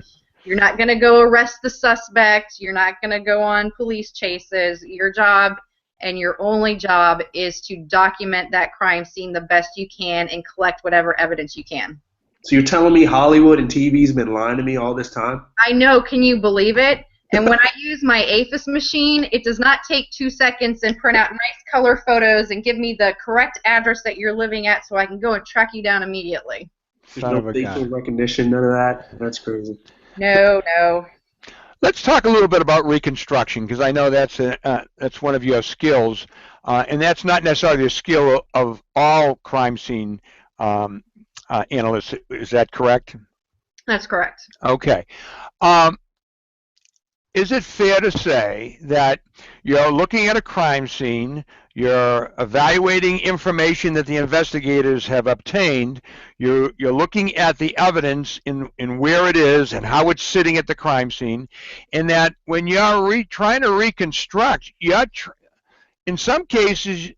S3: You're not going to go arrest the suspect. You're not going to go on police chases. Your job and your only job is to document that crime scene the best you can and collect whatever evidence you can.
S4: So you're telling me Hollywood and TV's been lying to me all this time?
S3: I know. Can you believe it? And when I use my AFIS machine, it does not take 2 seconds and print out nice color photos and give me the correct address that you're living at so I can go and track you down immediately.
S4: There's no facial recognition, none of that? That's crazy.
S3: No, no.
S1: Let's talk a little bit about reconstruction, because I know that's one of your skills, and that's not necessarily a skill of all crime scene analysts. Is that correct?
S3: That's correct.
S1: Okay. Is it fair to say that you're looking at a crime scene, you're evaluating information that the investigators have obtained, you're looking at the evidence in where it is and how it's sitting at the crime scene, and that when you're trying to reconstruct, in some cases,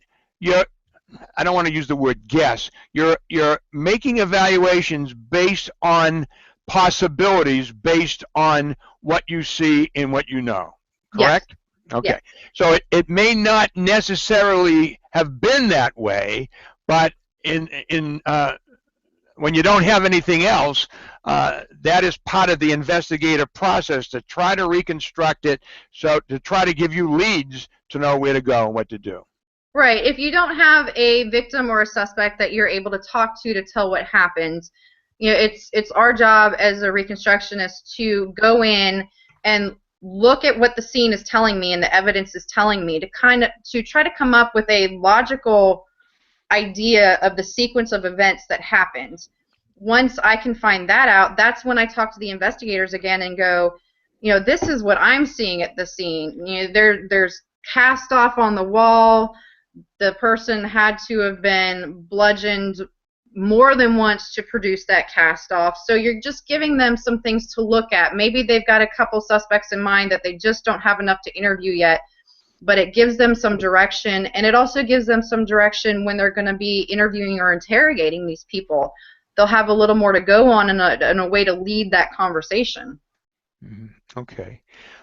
S1: I don't want to use the word guess, you're making evaluations based on possibilities based on what you see and what you know, correct? Yes. Okay. Yes. So it may not necessarily have been that way, but when you don't have anything else, that is part of the investigative process to try to reconstruct it, so to try to give you leads to know where to go and what to do.
S3: Right. If you don't have a victim or a suspect that you're able to talk to tell what happened, you know, it's our job as a reconstructionist to go in and look at what the scene is telling me and the evidence is telling me to try to come up with a logical idea of the sequence of events that happened. Once I can find that out, that's when I talk to the investigators again and go, you know, this is what I'm seeing at the scene. You know, there's cast off on the wall. The person had to have been bludgeoned more than once to produce that cast off. So you're just giving them some things to look at. Maybe they've got a couple suspects in mind that they just don't have enough to interview yet, but it gives them some direction, and it also gives them some direction when they're going to be interviewing or interrogating these people. They'll have a little more to go on and a way to lead that conversation.
S1: Okay.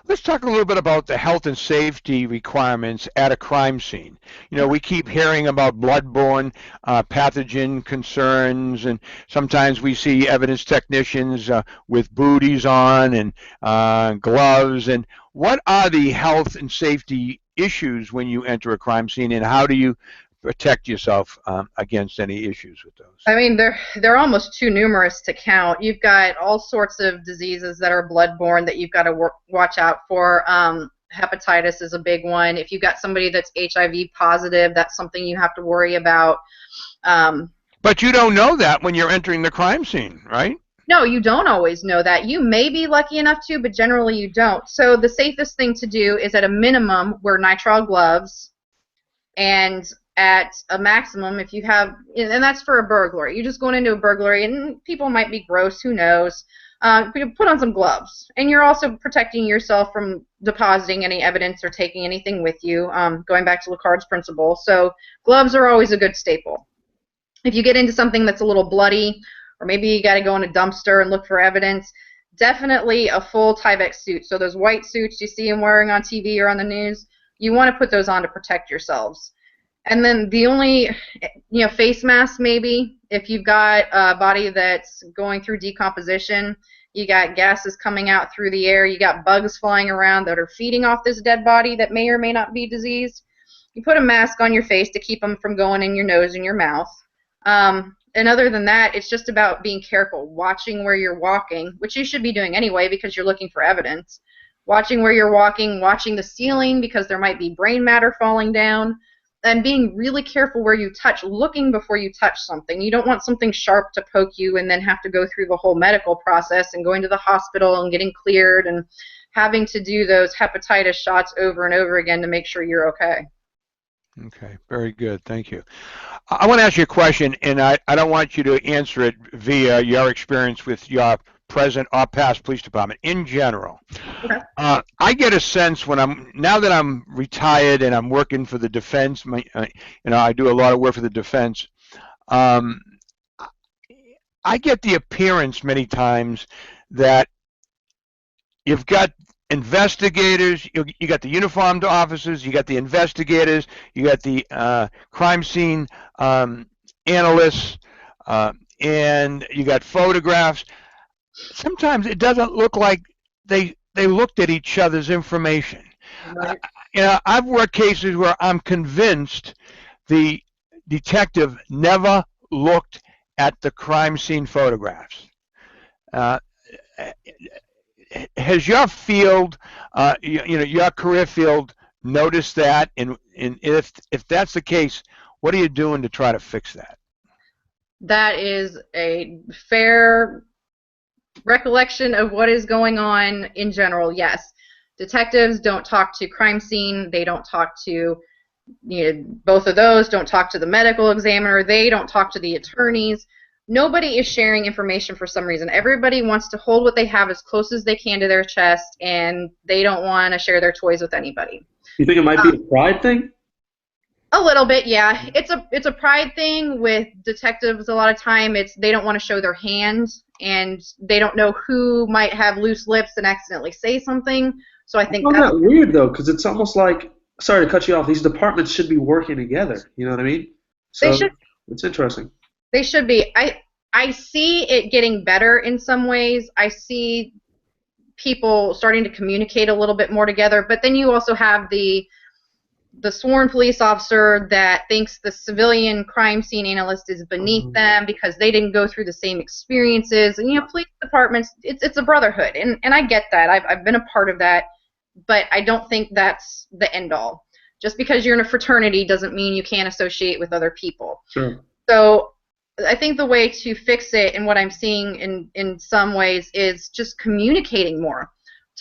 S1: Let's talk a little bit about the health and safety requirements at a crime scene. You know, we keep hearing about bloodborne pathogen concerns, and sometimes we see evidence technicians with booties on and gloves. And what are the health and safety issues when you enter a crime scene, and how do you protect yourself against any issues with those?
S3: I mean, they're almost too numerous to count. You've got all sorts of diseases that are bloodborne that you've got to watch out for. hepatitis is a big one. If you've got somebody that's HIV positive, that's something you have to worry about.
S1: But you don't know that when you're entering the crime scene, right?
S3: No, you don't always know that. You may be lucky enough to, but generally you don't. So the safest thing to do is at a minimum wear nitrile gloves, and at a maximum, if you have, and that's for a burglary. You're just going into a burglary, and people might be gross, who knows. You put on some gloves, and you're also protecting yourself from depositing any evidence or taking anything with you, going back to Lecard's principle. So gloves are always a good staple. If you get into something that's a little bloody, or maybe you got to go in a dumpster and look for evidence, definitely a full Tyvek suit. So those white suits you see them wearing on TV or on the news, you want to put those on to protect yourselves. And then the only, face mask maybe, if you've got a body that's going through decomposition, you got gases coming out through the air, you got bugs flying around that are feeding off this dead body that may or may not be diseased, you put a mask on your face to keep them from going in your nose and your mouth. And other than that, it's just about being careful, watching where you're walking, which you should be doing anyway because you're looking for evidence. Watching where you're walking, watching the ceiling because there might be brain matter falling down, and being really careful where you touch, looking before you touch something. You don't want something sharp to poke you and then have to go through the whole medical process and going to the hospital and getting cleared and having to do those hepatitis shots over and over again to make sure you're okay.
S1: Okay, very good. Thank you. I want to ask you a question, and I don't want you to answer it via your experience with your present or past police department. In general,
S3: Okay.
S1: I get a sense now that I'm retired and I'm working for the defense. I do a lot of work for the defense. I get the appearance many times that you've got investigators, you got the uniformed officers, you got the investigators, you got the crime scene analysts, and you got photographs. Sometimes it doesn't look like they looked at each other's information.
S3: Right.
S1: I've worked cases where I'm convinced the detective never looked at the crime scene photographs. Has your field, your career field, noticed that? And if that's the case, what are you doing to try to fix that?
S3: That is a fair recollection of what is going on in general. Yes, detectives don't talk to crime scene. They don't talk to both of those. Don't talk to the medical examiner. They don't talk to the attorneys. Nobody is sharing information for some reason. Everybody wants to hold what they have as close as they can to their chest, and they don't want to share their toys with anybody.
S4: You think it might be a pride thing?
S3: A little bit, yeah. It's a pride thing with detectives. A lot of time, they don't want to show their hand, and they don't know who might have loose lips and accidentally say something. So I think that's
S4: weird though, because it's almost like, sorry to cut you off, these departments should be working together. You know what I mean? So
S3: they should.
S4: It's interesting.
S3: They should be. I see it getting better in some ways. I see people starting to communicate a little bit more together, but then you also have the sworn police officer that thinks the civilian crime scene analyst is beneath them because they didn't go through the same experiences. And police departments, it's a brotherhood, and I get that. I've been a part of that, but I don't think that's the end all. Just because you're in a fraternity doesn't mean you can't associate with other people.
S4: Sure.
S3: So I think the way to fix it, and what I'm seeing in some ways, is just communicating more.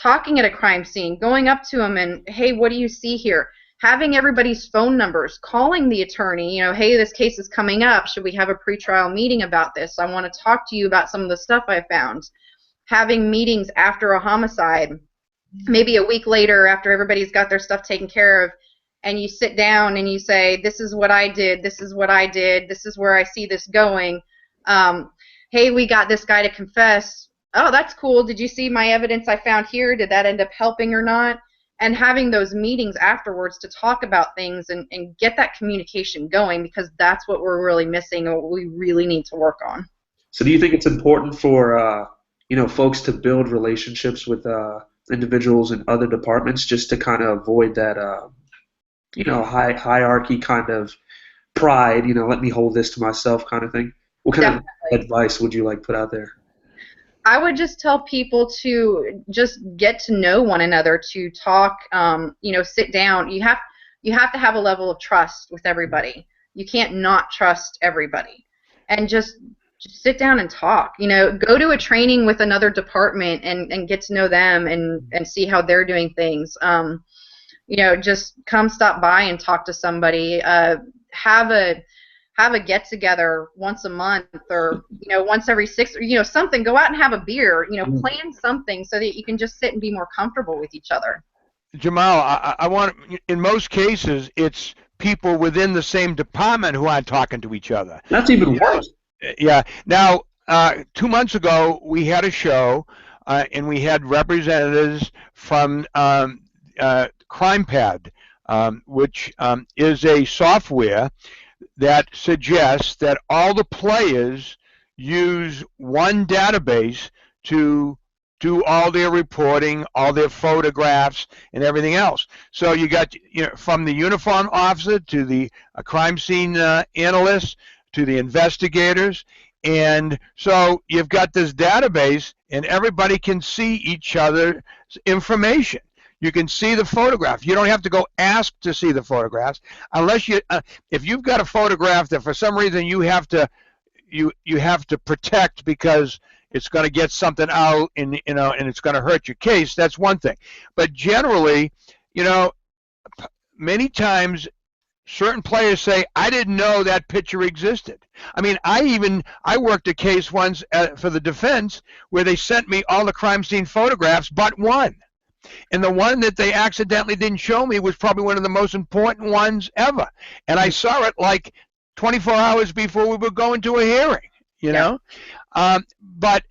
S3: Talking at a crime scene, going up to them and, hey, what do you see here? Having everybody's phone numbers, calling the attorney, hey, this case is coming up. Should we have a pretrial meeting about this? I want to talk to you about some of the stuff I found. Having meetings after a homicide, maybe a week later after everybody's got their stuff taken care of, and you sit down and you say, this is what I did, this is what I did, this is where I see this going. Hey, we got this guy to confess. Oh, that's cool. Did you see my evidence I found here? Did that end up helping or not? And having those meetings afterwards to talk about things and get that communication going, because that's what we're really missing and what we really need to work on.
S4: So do you think it's important for folks to build relationships with individuals in other departments just to kind of avoid that hierarchy kind of pride, let me hold this to myself kind of thing? What kind of advice would you put out there?
S3: I would just tell people to just get to know one another, to talk, sit down. You have to have a level of trust with everybody. You can't not trust everybody. And just sit down and talk. Go to a training with another department and get to know them and see how they're doing things. Just come stop by and talk to somebody. Have a get together once a month, or once every 6, or something. Go out and have a beer. Plan something so that you can just sit and be more comfortable with each other.
S1: Jamal, I want, in most cases, it's people within the same department who aren't talking to each other.
S4: That's even worse.
S1: Yeah. Now, 2 months ago, we had a show, and we had representatives from CrimePad, which is a software that suggests that all the players use one database to do all their reporting, all their photographs, and everything else. So you got, from the uniform officer to the crime scene analyst to the investigators, and so you've got this database, and everybody can see each other's information. You can see the photograph. You don't have to go ask to see the photographs, unless if you've got a photograph that for some reason you have to protect because it's going to get something out and it's going to hurt your case. That's one thing. But generally, many times certain players say, "I didn't know that picture existed." I mean, I worked a case once for the defense where they sent me all the crime scene photographs but one. And the one that they accidentally didn't show me was probably one of the most important ones ever. And I saw it like 24 hours before we were going to a hearing, know. But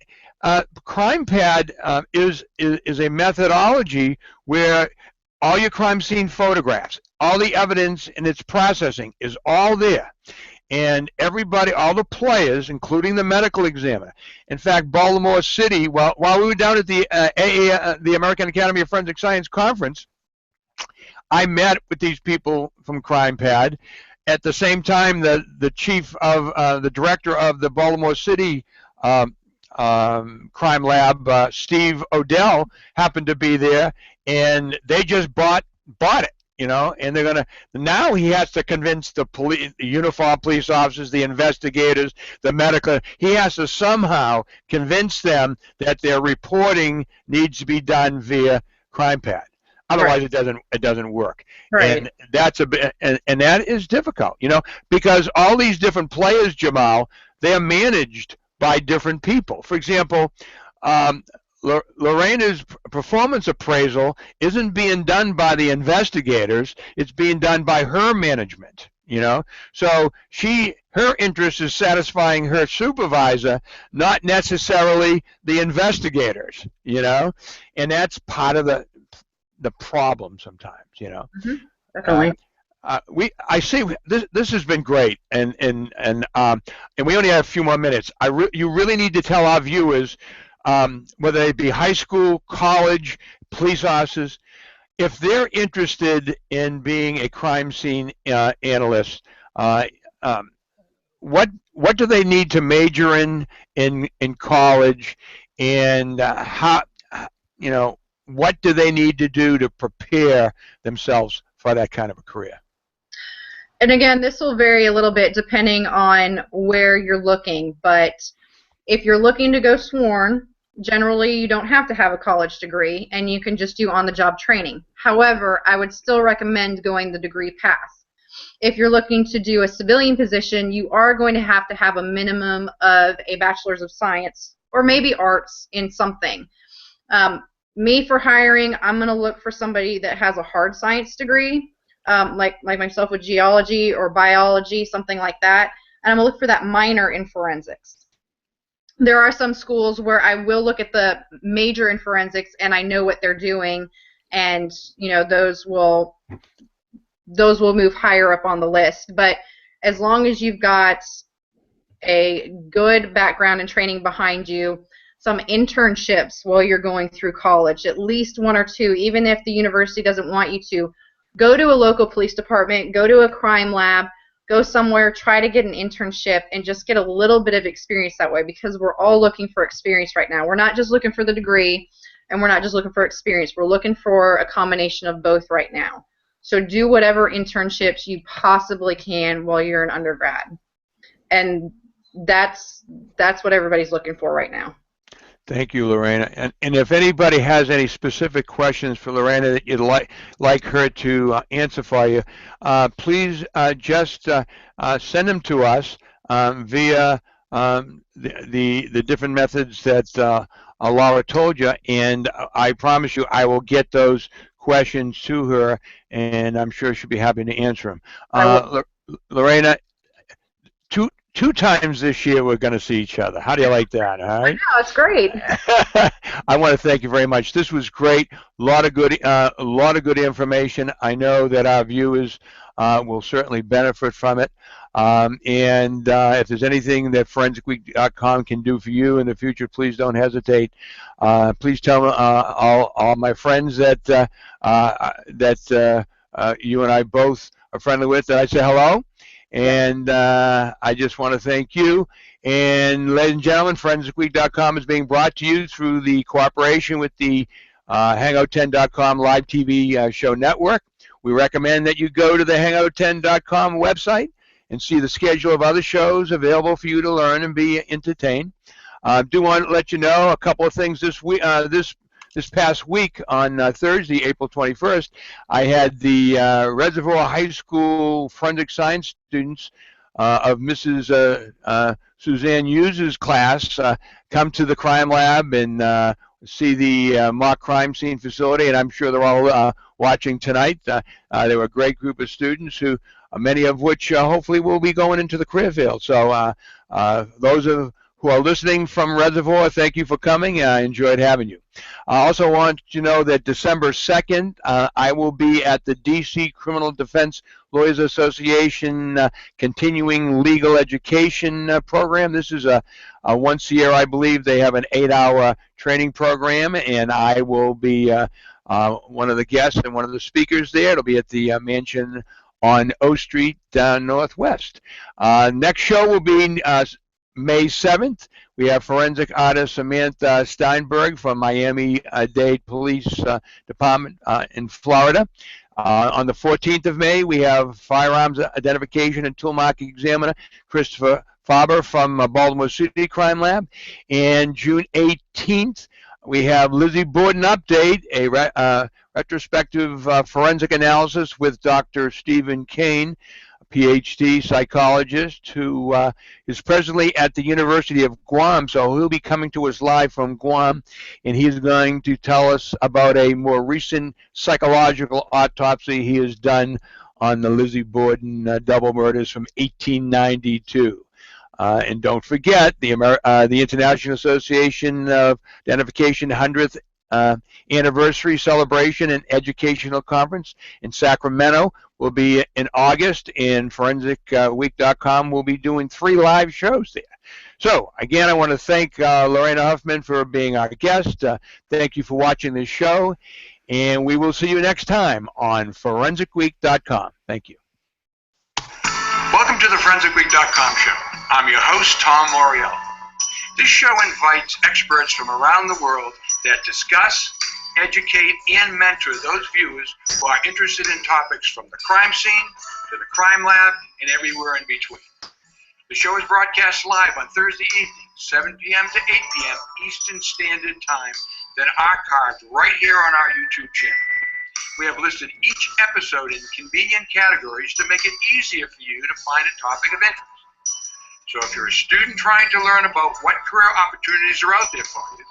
S1: CrimePad is a methodology where all your crime scene photographs, all the evidence and its processing is all there. And everybody, all the players, including the medical examiner. In fact, Baltimore City, while we were down at the the American Academy of Forensic Science conference, I met with these people from CrimePad. At the same time, the director of the Baltimore City crime lab, Steve Odell, happened to be there, and they just bought it. And they're gonna, now he has to convince the uniformed police officers, the investigators, the medical. He has to somehow convince them that their reporting needs to be done via CrimePad. Otherwise, right. It doesn't work.
S3: Right.
S1: And that's and that is difficult, because all these different players, Jamal, they are managed by different people. For example, Lorena's performance appraisal isn't being done by the investigators, it's being done by her management, So her interest is satisfying her supervisor, not necessarily the investigators, And that's part of the problem sometimes,
S3: Mm-hmm. Definitely.
S1: I see this has been great, and we only have a few more minutes. You really need to tell our viewers, whether they be high school, college, police officers, if they're interested in being a crime scene analyst, what do they need to major in college, and how, what do they need to do to prepare themselves for that kind of a career?
S3: And again, this will vary a little bit depending on where you're looking, but if you're looking to go sworn, generally you don't have to have a college degree, and you can just do on-the-job training. However, I would still recommend going the degree path. If you're looking to do a civilian position, you are going to have a minimum of a Bachelor's of Science, or maybe arts in something. Me, for hiring, I'm going to look for somebody that has a hard science degree, like myself with geology or biology, something like that, and I'm going to look for that minor in forensics. There are some schools where I will look at the major in forensics and I know what they're doing, and those will move higher up on the list. But as long as you've got a good background and training behind you, some internships while you're going through college, at least 1 or 2, even if the university doesn't want you to, go to a local police department, go to a crime lab, go somewhere, try to get an internship, and just get a little bit of experience that way, because we're all looking for experience right now. We're not just looking for the degree, and we're not just looking for experience. We're looking for a combination of both right now. So do whatever internships you possibly can while you're an undergrad. And that's what everybody's looking for right now.
S1: Thank you, Lurena. And if anybody has any specific questions for Lurena that you'd like her to answer for you, please just send them to us via the different methods that Laura told you, and I promise you I will get those questions to her, and I'm sure she'll be happy to answer them. Lurena, two times this year we're going to see each other. How do you like that? All right.
S3: I know, it's great.
S1: I want to thank you very much. This was great. A lot of good information. I know that our viewers will certainly benefit from it. And if there's anything that ForensicWeek.com can do for you in the future, please don't hesitate. Please tell all my friends that you and I both are friendly with that I say hello. And I just want to thank you. And ladies and gentlemen, ForensicWeek.com is being brought to you through the cooperation with the Hangout10.com live TV show network. We recommend that you go to the Hangout10.com website and see the schedule of other shows available for you to learn and be entertained. Do want to let you know a couple of things this week. This past week on Thursday, April 21st, I had the Reservoir High School forensic science students of Mrs. Suzanne Hughes' class come to the crime lab and see the mock crime scene facility, and I'm sure they're all watching tonight. They were a great group of students who, many of which hopefully will be going into the career field. So those who are listening from Reservoir, thank you for coming. I enjoyed having you. I also want you to know that December 2nd, I will be at the DC Criminal Defense Lawyers Association continuing legal education program. This is a once a year, I believe. They have an 8-hour training program, and I will be one of the guests and one of the speakers there. It'll be at the mansion on O Street Northwest. Next show will be May 7th. We have forensic artist Samantha Steinberg from Miami-Dade Police Department in Florida. On the 14th of May, we have firearms identification and tool marking examiner Christopher Faber from Baltimore City Crime Lab. And June 18th, we have Lizzie Borden Update, a retrospective forensic analysis with Dr. Stephen Kane, PhD psychologist who is presently at the University of Guam, so he'll be coming to us live from Guam, and he's going to tell us about a more recent psychological autopsy he has done on the Lizzie Borden double murders from 1892. And don't forget the International Association of Identification 100th anniversary celebration and educational conference in Sacramento will be in August, and ForensicWeek.com will be doing 3 live shows there. So, again, I want to thank Lurena Huffman for being our guest. Thank you for watching this show, and we will see you next time on ForensicWeek.com. Thank you. Welcome to the ForensicWeek.com show. I'm your host, Tom Mauriello. This show invites experts from around the world that discuss, educate, and mentor those viewers who are interested in topics from the crime scene to the crime lab and everywhere in between. The show is broadcast live on Thursday evening, 7 p.m. to 8 p.m. Eastern Standard Time, then archived right here on our YouTube channel. We have listed each episode in convenient categories to make it easier for you to find a topic of interest. So if you're a student trying to learn about what career opportunities are out there for you,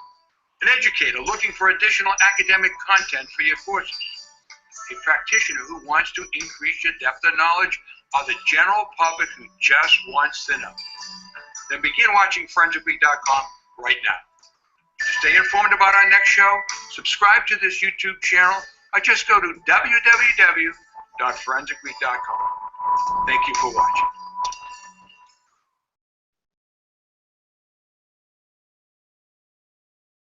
S1: an educator looking for additional academic content for your courses, a practitioner who wants to increase your depth of knowledge, or the general public who just wants to know, then begin watching ForensicWeek.com right now. To stay informed about our next show, subscribe to this YouTube channel, or just go to www.ForensicWeek.com. Thank you for watching.